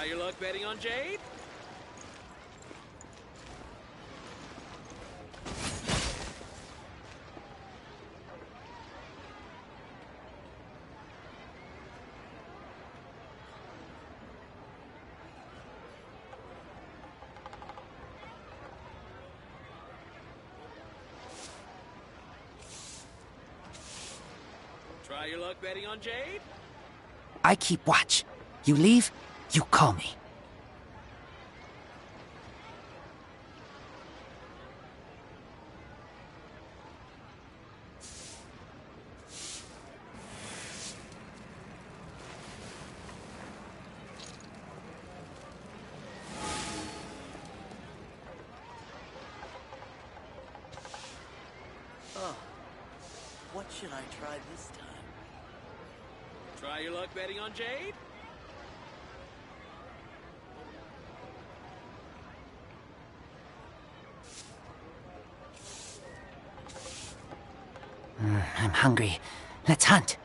Try your luck betting on Jade? Try your luck betting on Jade? I keep watch. You leave, you call me. Oh, what should I try this time? Try your luck betting on Jade? I'm hungry. Let's hunt.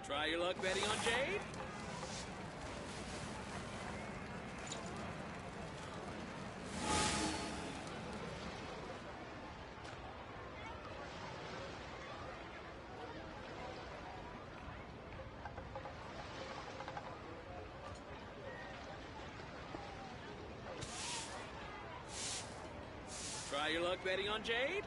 Try your luck betting on Jade? Try your luck betting on Jade?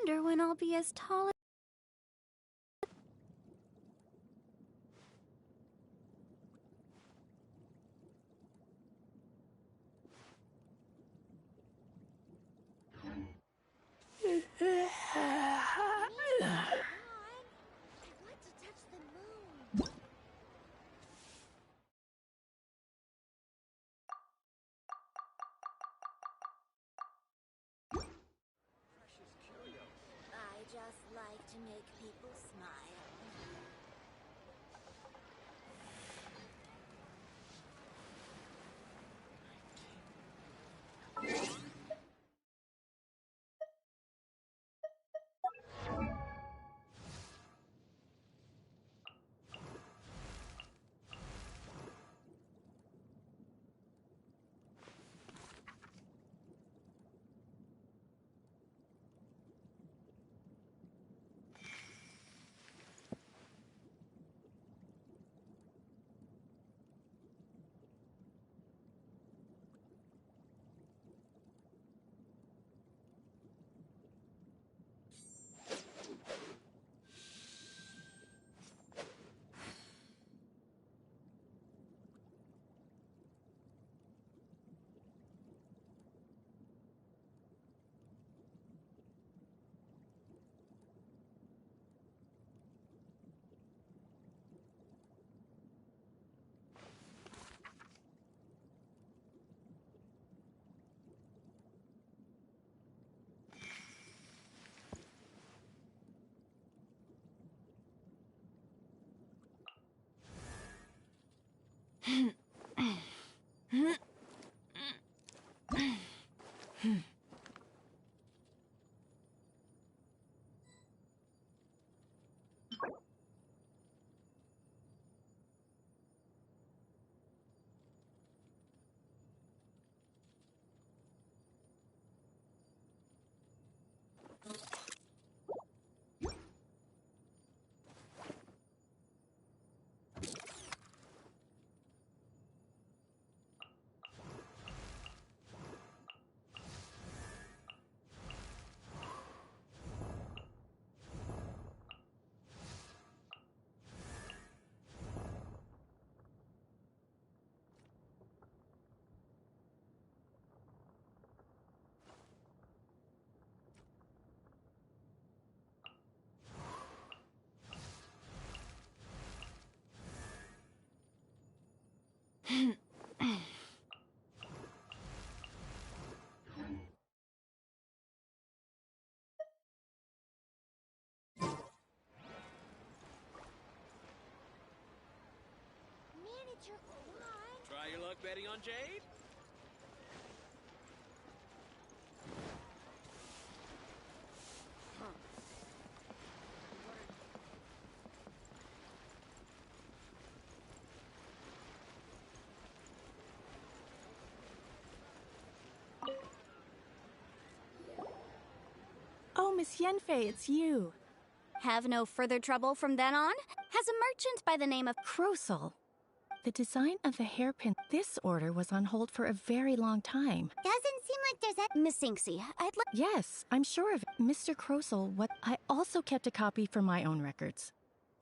wonder when I'll be as tall as... I just like to make people smile. Try your luck betting on Jade? Oh, Miss Yenfei, it's you. Have no further trouble from then on? Has a merchant by the name of Crosel. The design of the hairpin. This order was on hold for a very long time. Doesn't seem like there's a... Miss Inksy, I'd like... Yes, I'm sure of it. Mr. Crosel, what... I also kept a copy for my own records.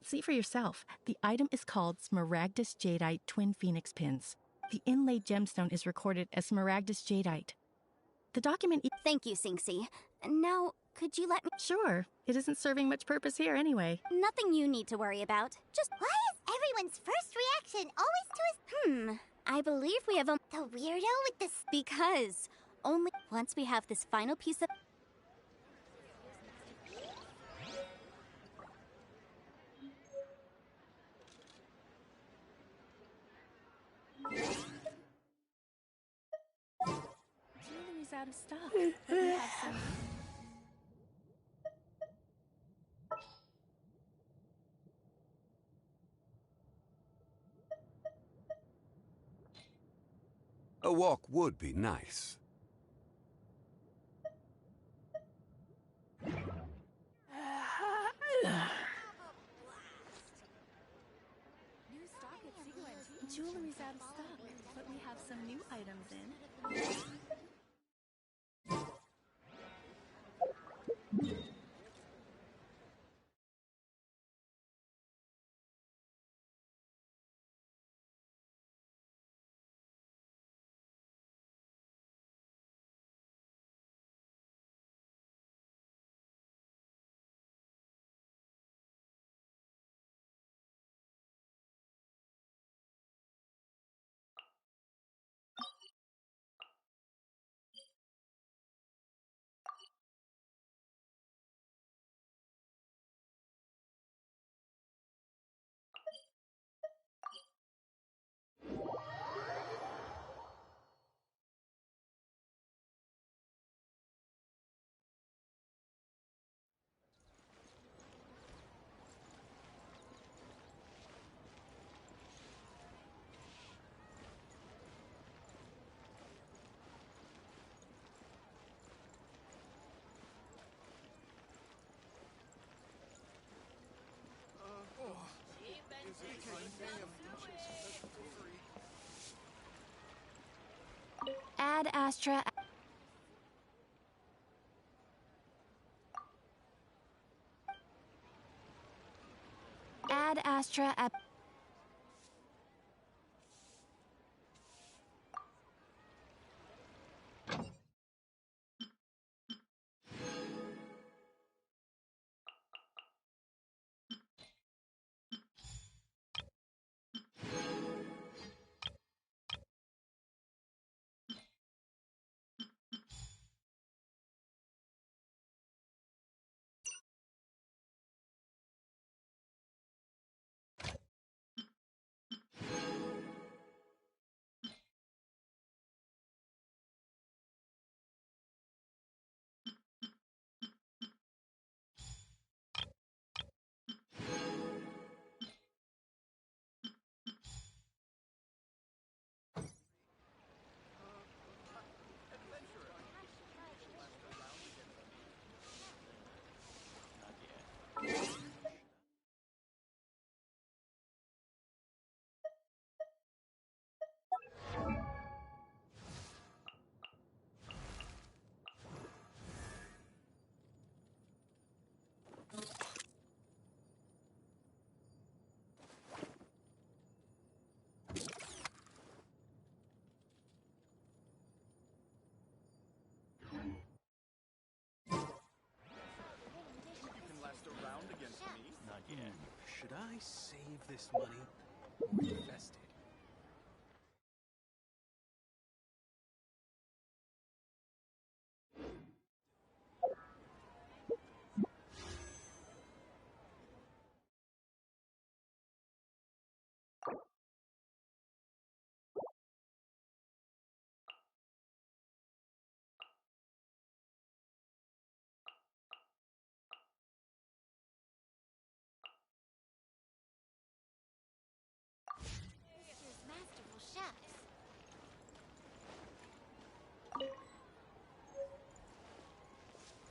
See for yourself. The item is called Smaragdus Jadeite Twin Phoenix Pins. The inlaid gemstone is recorded as Smaragdus Jadeite. The document... Thank you, Sinksy. Now, could you let me... Sure. It isn't serving much purpose here anyway. Nothing you need to worry about. Just... Why is everyone's first reaction always to his... I believe we have a... The weirdo with the... Because only once we have this final piece of... Jewelry's out of stock. But we have some... A walk would be nice. Jewelry's out of stock, but we have some new items in. Ad Astra. Ad Astra. Not yet. Should I save this money or invest it? Here's masterful chefs.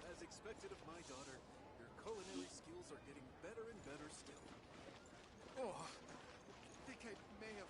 As expected of my daughter, your culinary skills are getting better and better still. Oh, I think I may have...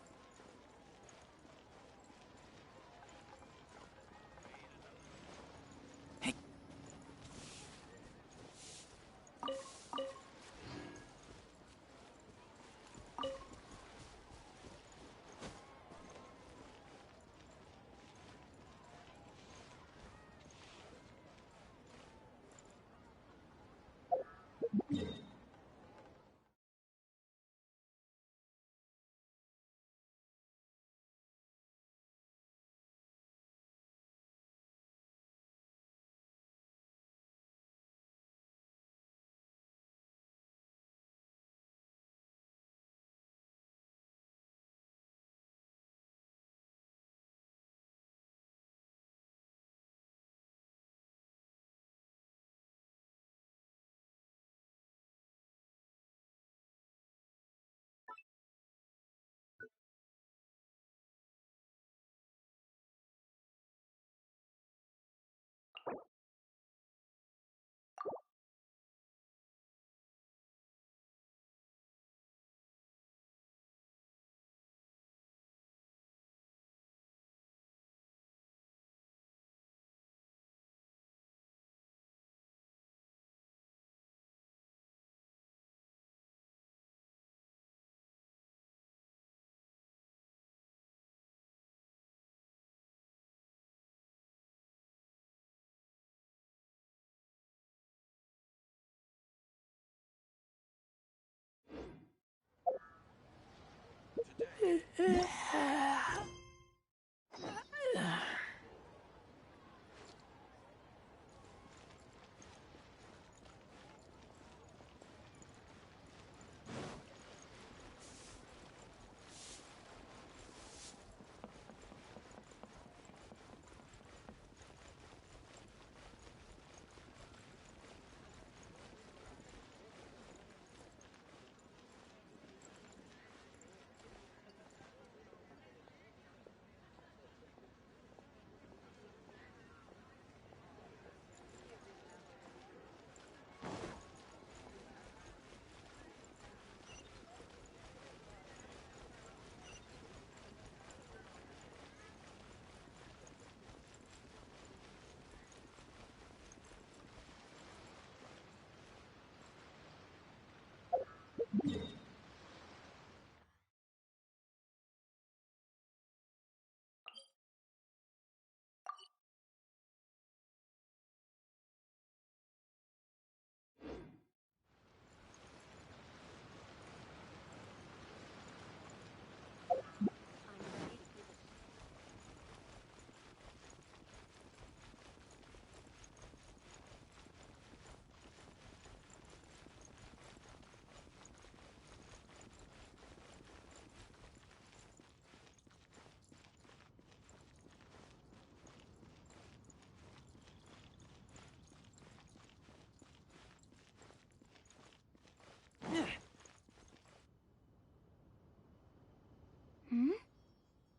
Hmm?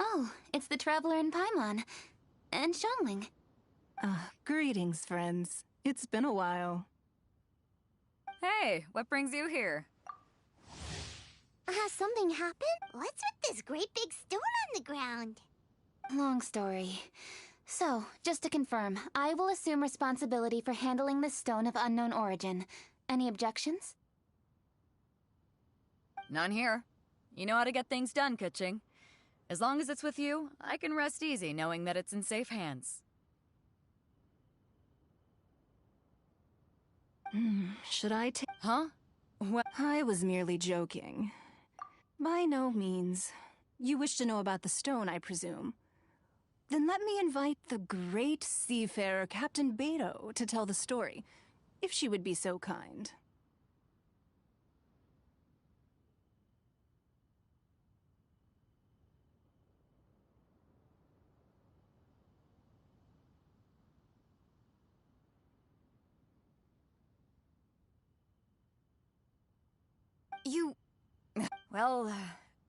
Oh, it's the Traveler in Paimon. And Xiangling. Greetings, friends. It's been a while. Hey, what brings you here? Has something happened? What's with this great big stone on the ground? Long story. So, just to confirm, I will assume responsibility for handling this stone of unknown origin. Any objections? None here. You know how to get things done, Kuching. As long as it's with you, I can rest easy knowing that it's in safe hands. Should I take... Huh? Well, I was merely joking. By no means. You wish to know about the stone, I presume. Then let me invite the great seafarer Captain Beto to tell the story, if she would be so kind. Well,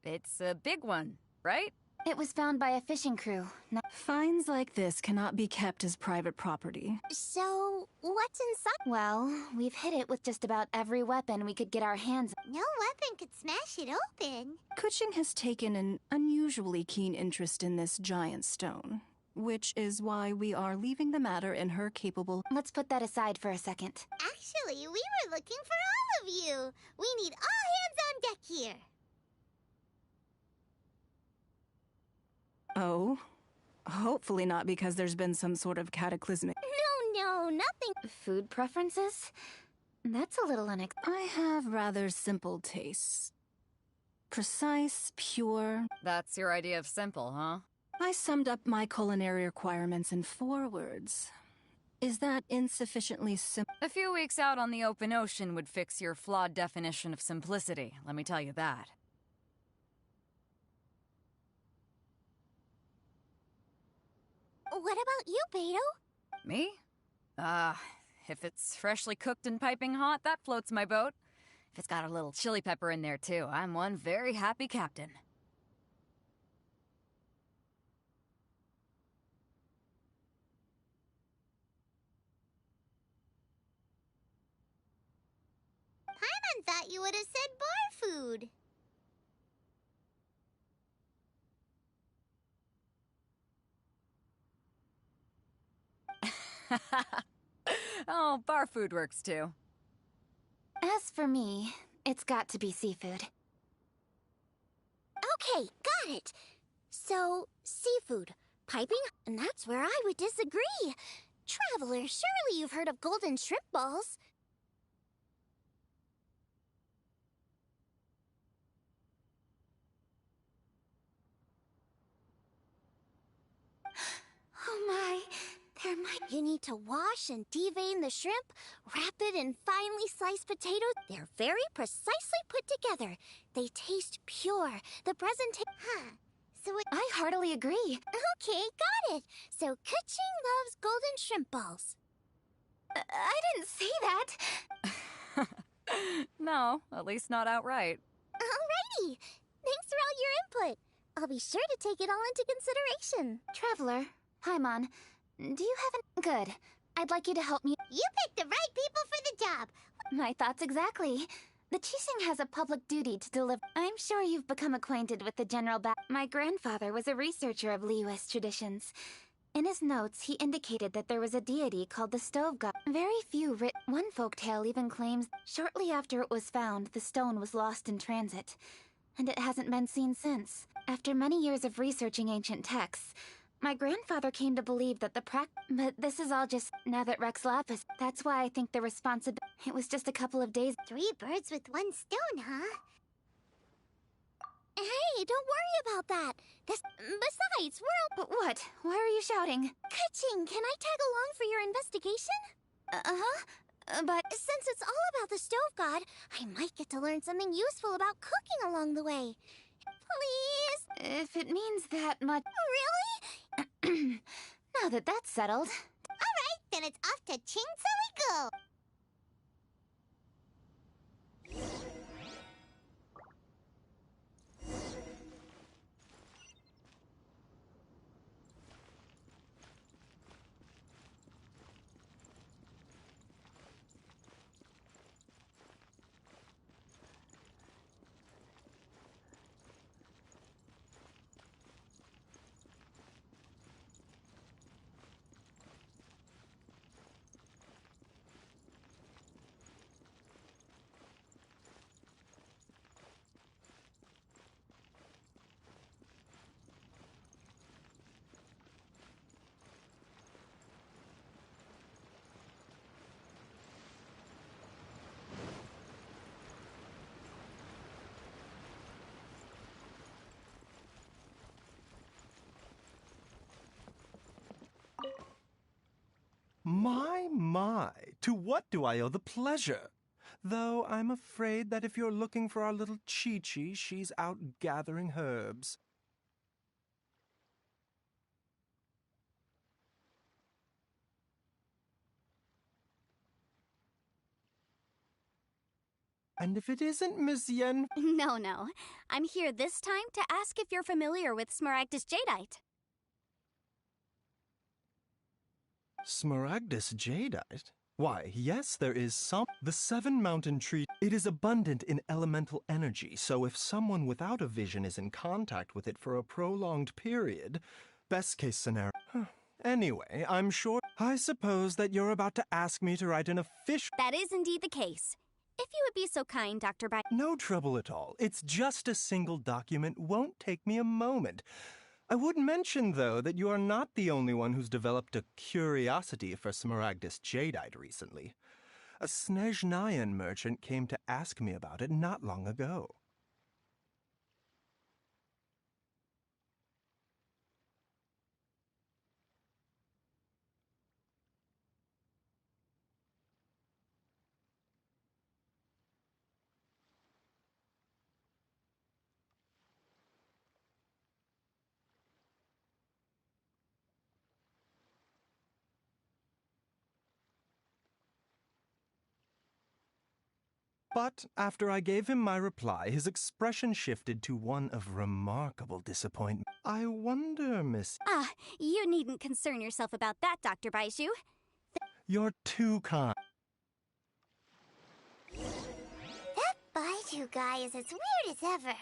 it's a big one, right? It was found by a fishing crew. Finds like this cannot be kept as private property. So, what's inside? Well, we've hit it with just about every weapon we could get our hands on. No weapon could smash it open. Kuching has taken an unusually keen interest in this giant stone, which is why we are leaving the matter in her capable... Let's put that aside for a second. Actually, we were looking for all of you. We need all hands on deck here. Oh? Hopefully not because there's been some sort of cataclysmic... No, nothing. Food preferences? That's a little I have rather simple tastes. Precise, pure... That's your idea of simple, huh? I summed up my culinary requirements in 4 words. Is that insufficiently simple? A few weeks out on the open ocean would fix your flawed definition of simplicity, let me tell you that. What about you, Beto? Me? If it's freshly cooked and piping hot, that floats my boat. If it's got a little chili pepper in there, too, I'm one very happy captain. Paimon thought you would have said bar food. Oh, bar food works too. As for me, it's got to be seafood. Okay, got it. So, seafood, piping, and that's where I would disagree. Traveler, surely you've heard of golden shrimp balls. Oh my, there might... You need to wash and devein the shrimp, wrap it in finely sliced potatoes. They're very precisely put together. They taste pure. The presentation... Huh. So it... I heartily agree. Okay, got it. So Kuching loves golden shrimp balls. I didn't say that. No, at least not outright. Alrighty. Thanks for all your input. I'll be sure to take it all into consideration. Traveler, Paimon, do you have an... Good. I'd like you to help me... You picked the right people for the job. My thoughts exactly. The Qixing has a public duty to deliver... I'm sure you've become acquainted with the general My grandfather was a researcher of Liyue's traditions. In his notes, he indicated that there was a deity called the Stove God. Very few One folktale even claims shortly after it was found, the stone was lost in transit. And it hasn't been seen since. After many years of researching ancient texts, my grandfather came to believe that But this is all just now that Rex Lapis. That's why I think the responsibility... It was just a couple of days... 3 birds with 1 stone, huh? Hey, don't worry about that. Besides, we're... What? Why are you shouting? Kuching, can I tag along for your investigation? But... Since it's all about the Stove God, I might get to learn something useful about cooking along the way. Please? If it means that much... Really? Now that that's settled... Alright, then it's off to Ching we go! my, to what do I owe the pleasure? Though I'm afraid that if you're looking for our little Chi-Chi, she's out gathering herbs. And if it isn't Miss Yen... No. I'm here this time to ask if you're familiar with Smaragdus Jadeite. Smaragdus Jadeite? Why, yes, there is some. The Seven Mountain Tree, it is abundant in elemental energy, so if someone without a vision is in contact with it for a prolonged period, best case scenario. Anyway, I'm sure. I suppose that you're about to ask me to write an official. That is indeed the case. If you would be so kind, Dr. By. No trouble at all. It's just a single document. Won't take me a moment. I would mention, though, that you are not the only one who's developed a curiosity for Smaragdus Jadeite recently. A Snezhnayan merchant came to ask me about it not long ago. But after I gave him my reply, his expression shifted to one of remarkable disappointment. I wonder, Miss... You needn't concern yourself about that, Dr. Baiju. You're too kind. That Baiju guy is as weird as ever.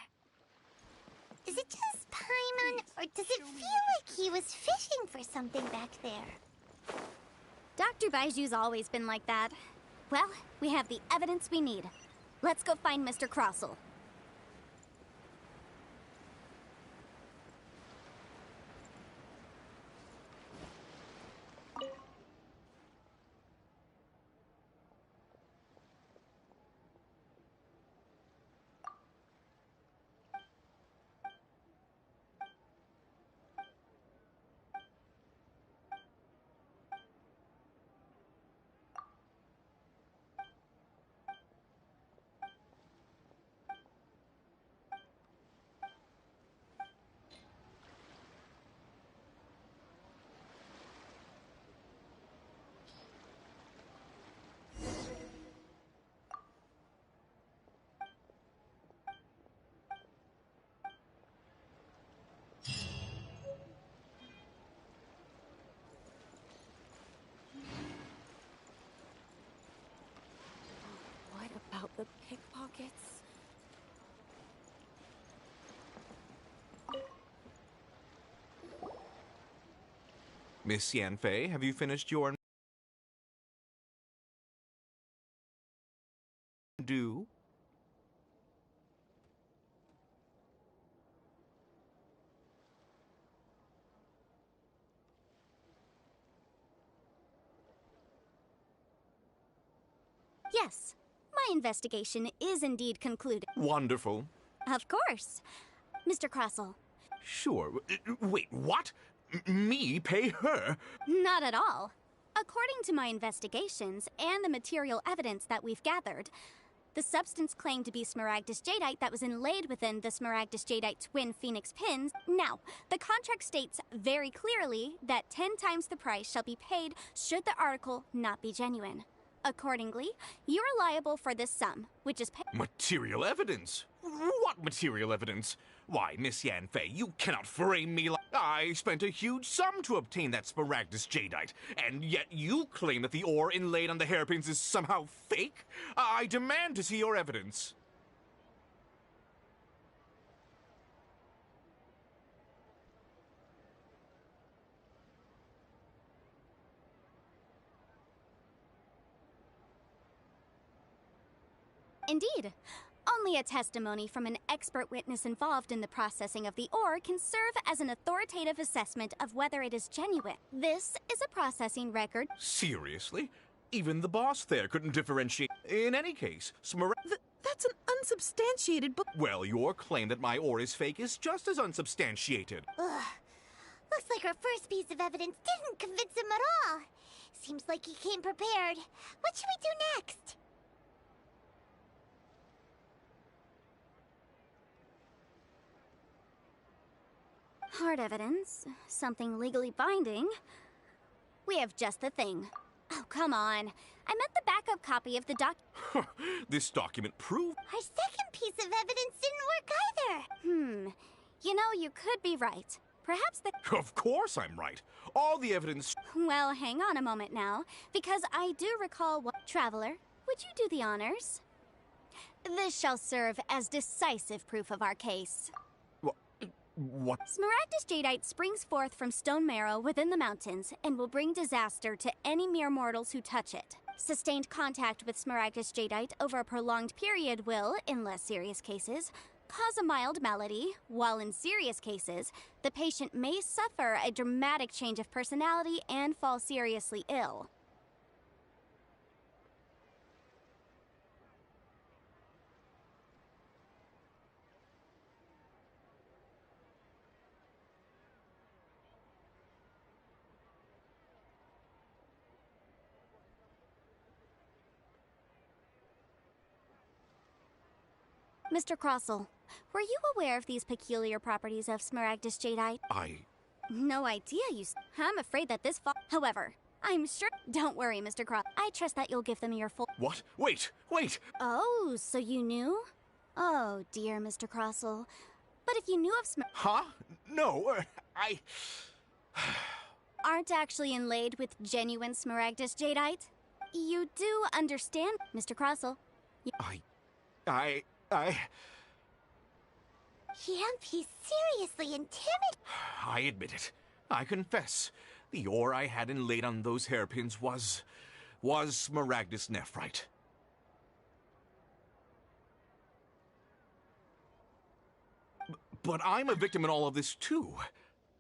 Is it just Paimon, or does it feel like he was fishing for something back there? Dr. Baiju's always been like that. Well, we have the evidence we need. Let's go find Mr. Crossell. What about the pickpockets? Miss Yanfei, have you finished your... do? Yes, my investigation is indeed concluded. Wonderful. Of course. Mr. Crossell. Sure. Wait, what? Me pay her? Not at all. According to my investigations and the material evidence that we've gathered, the substance claimed to be Smaragdus Jadeite that was inlaid within the Smaragdus Jadeite twin phoenix pins. Now, the contract states very clearly that 10 times the price shall be paid should the article not be genuine. Accordingly, you're liable for this sum, which is Material evidence? What material evidence? Why, Miss Yanfei, you cannot frame me like... I spent a huge sum to obtain that Smaragdus Jadeite, and yet you claim that the ore inlaid on the hairpins is somehow fake? I demand to see your evidence. Indeed. Only a testimony from an expert witness involved in the processing of the ore can serve as an authoritative assessment of whether it is genuine. This is a processing record. Seriously? Even the boss there couldn't differentiate. In any case, That's an unsubstantiated book. Well, your claim that my ore is fake is just as unsubstantiated. Ugh. Looks like our first piece of evidence didn't convince him at all. Seems like he came prepared. What should we do next? Hard evidence, something legally binding. We have just the thing. Oh, come on. I meant the backup copy of the This document proved. Our second piece of evidence didn't work either. You know, you could be right. Perhaps the... Of course I'm right. All the evidence. Well, hang on a moment now, because I do recall what... Traveler, would you do the honors? This shall serve as decisive proof of our case. What? Smaragdus jadeite springs forth from stone marrow within the mountains and will bring disaster to any mere mortals who touch it. Sustained contact with Smaragdus jadeite over a prolonged period will, in less serious cases, cause a mild malady, while in serious cases, the patient may suffer a dramatic change of personality and fall seriously ill. Mr. Crossell, were you aware of these peculiar properties of Smaragdus jadeite? No idea, I'm afraid that this However, I'm sure... Don't worry, Mr. Cross. I trust that you'll give them your full... What? Wait! Oh, so you knew? Oh, dear, Mr. Crossell. But if you knew of Huh? No, I... aren't actually inlaid with genuine Smaragdus jadeite? You do understand, Mr. Crossell. Yep, he's seriously intimidated. I admit it. I confess. The ore I had inlaid on those hairpins was Smaragdus nephrite. But I'm a victim in all of this too.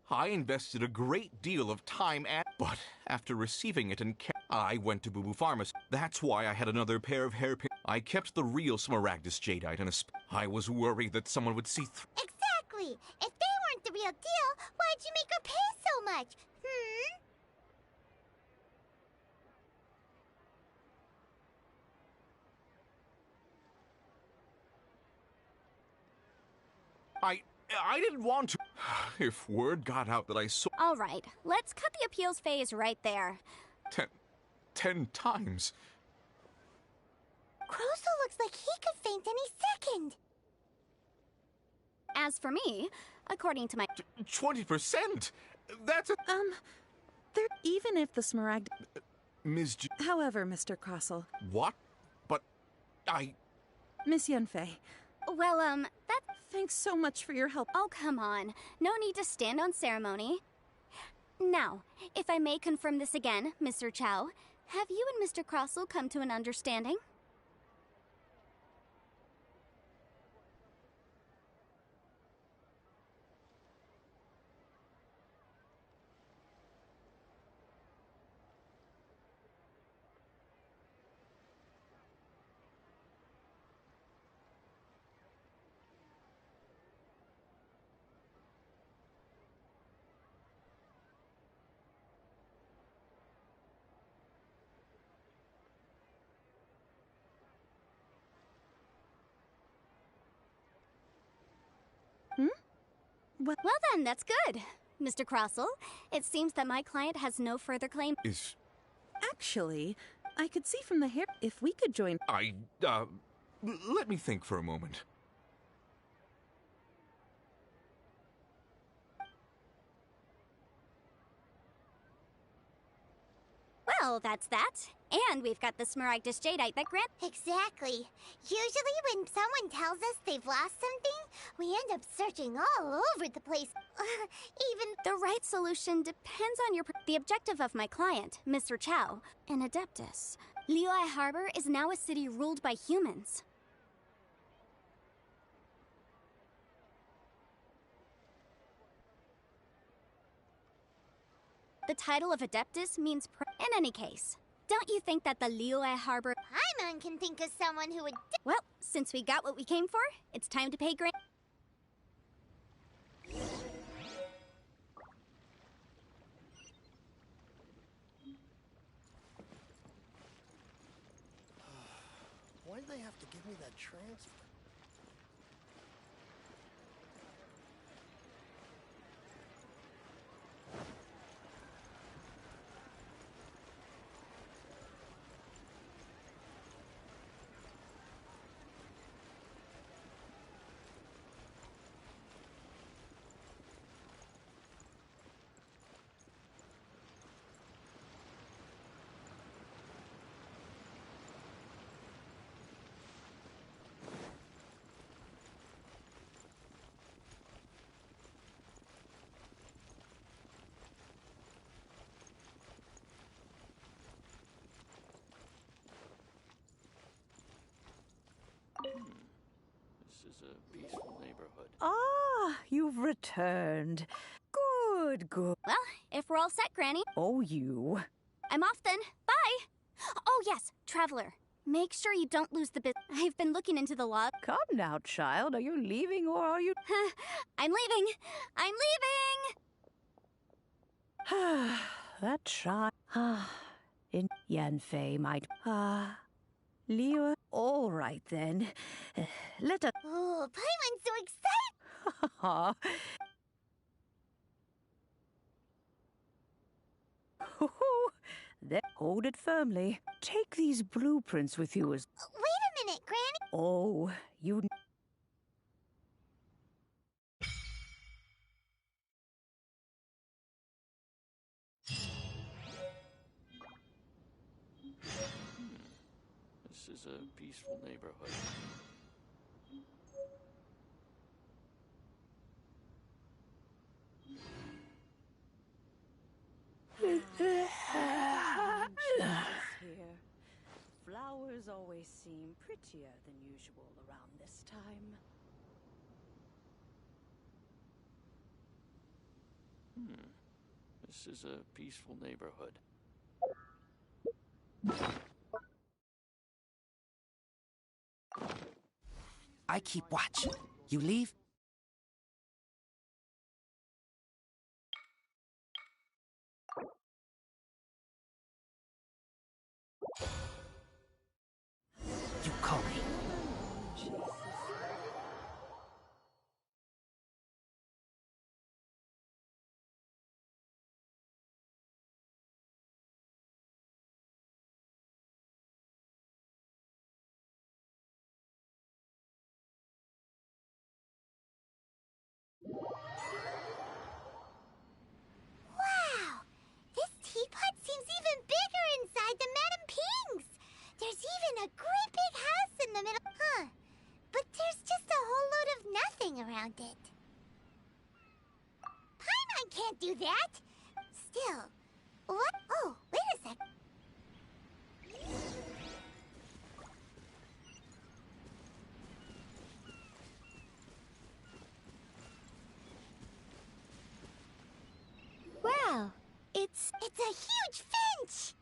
I invested a great deal of time but after receiving it I went to Boo Boo Pharmacy. That's why I had another pair of hairpins. I kept the real Smaragdus jadeite in I was worried that someone would see Exactly! If they weren't the real deal, why'd you make her pay so much? I didn't want to. If word got out that I saw... All right, let's cut the appeals phase right there. 10 times. Crossell looks like he could faint any second. As for me, according to my... 20%? That's a... Even if the Smaragd... Ms. However, Mr. Crossell... What? But I... Miss Yanfei... Well, that... Thanks so much for your help. Oh, come on. No need to stand on ceremony. Now, if I may confirm this again, Mr. Chow, have you and Mr. Crossell come to an understanding? Well then, that's good. Mr. Crossell, it seems that my client has no further claim. Actually, I could see from the hair if we could join... let me think for a moment. Well, that's that. And we've got the Smaragdus jadeite that grant... Exactly. Usually when someone tells us they've lost something, we end up searching all over the place. Even... The right solution depends on the objective of my client, Mr. Chow, an Adeptus. Liyue Harbor is now a city ruled by humans. The title of Adeptus means in any case. Don't you think that the Liyue Harbor... Paimon can think of someone who would... Well, since we got what we came for, it's time to pay Grant... transfer. This is a peaceful neighborhood. Ah, you've returned. Good, good. Well, if we're all set, Granny. Oh, you. I'm off then. Bye! Oh, yes, Traveler. Make sure you don't lose the I've been looking into the log. Come now, child. Are you leaving or are you... I'm leaving! I'm leaving! That child... in Yanfei might... Leo... All right, then. Let us... Oh, Paimon's so excited! Then hold it firmly. Take these blueprints with you as... Wait a minute, Granny! Oh, you... This is a peaceful neighborhood. Here. Flowers always seem prettier than usual around this time. This is a peaceful neighborhood. I keep watch. You leave? You call me. Wow! This teapot seems even bigger inside than Madame Ping's! There's even a great big house in the middle. Huh. But there's just a whole load of nothing around it. Paimon can't do that! Still, what? Oh, wait a sec. Wow, it's a huge finch!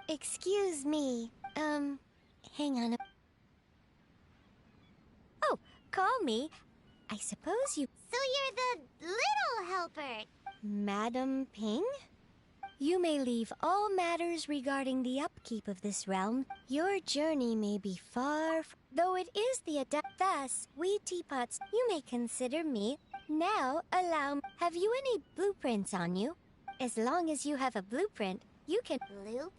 Excuse me, hang on. Oh, call me. I suppose you... So you're the little helper. Madam Ping? You may leave all matters regarding the upkeep of this realm. Your journey may be far, though it is the adept. Thus, we teapots, you may consider me. Now, allow me. Have you any blueprints on you? As long as you have a blueprint, you can... Blueprints?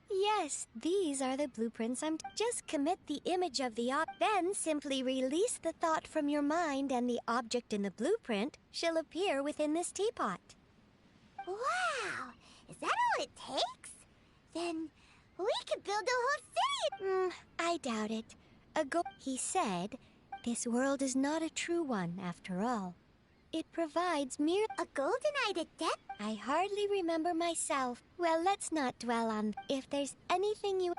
Yes, these are the blueprints. Just commit the image of the then simply release the thought from your mind and the object in the blueprint shall appear within this teapot. Wow! Is that all it takes? Then we could build a whole city! I doubt it. He said, this world is not a true one after all. It provides mere... A golden-eyed adept? I hardly remember myself. Well, let's not dwell on... If there's anything you...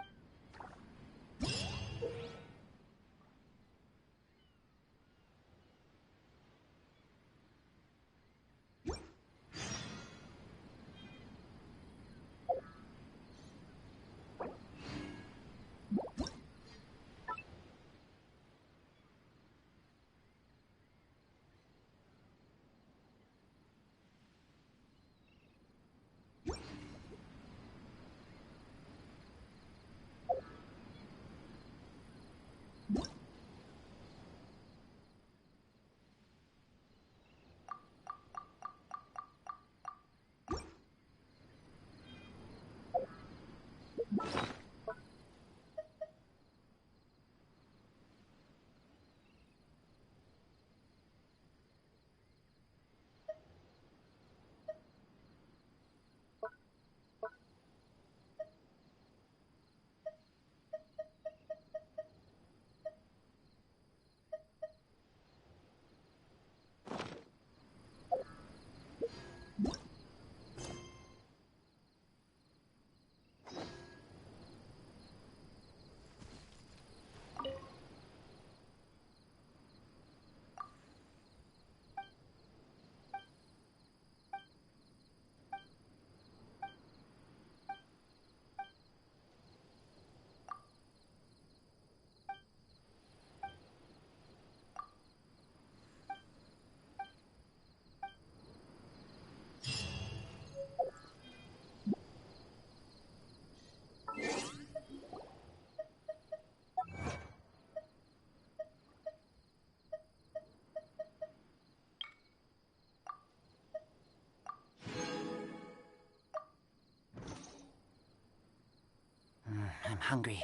hungry.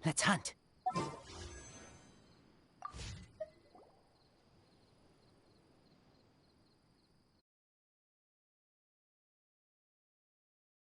Let's hunt.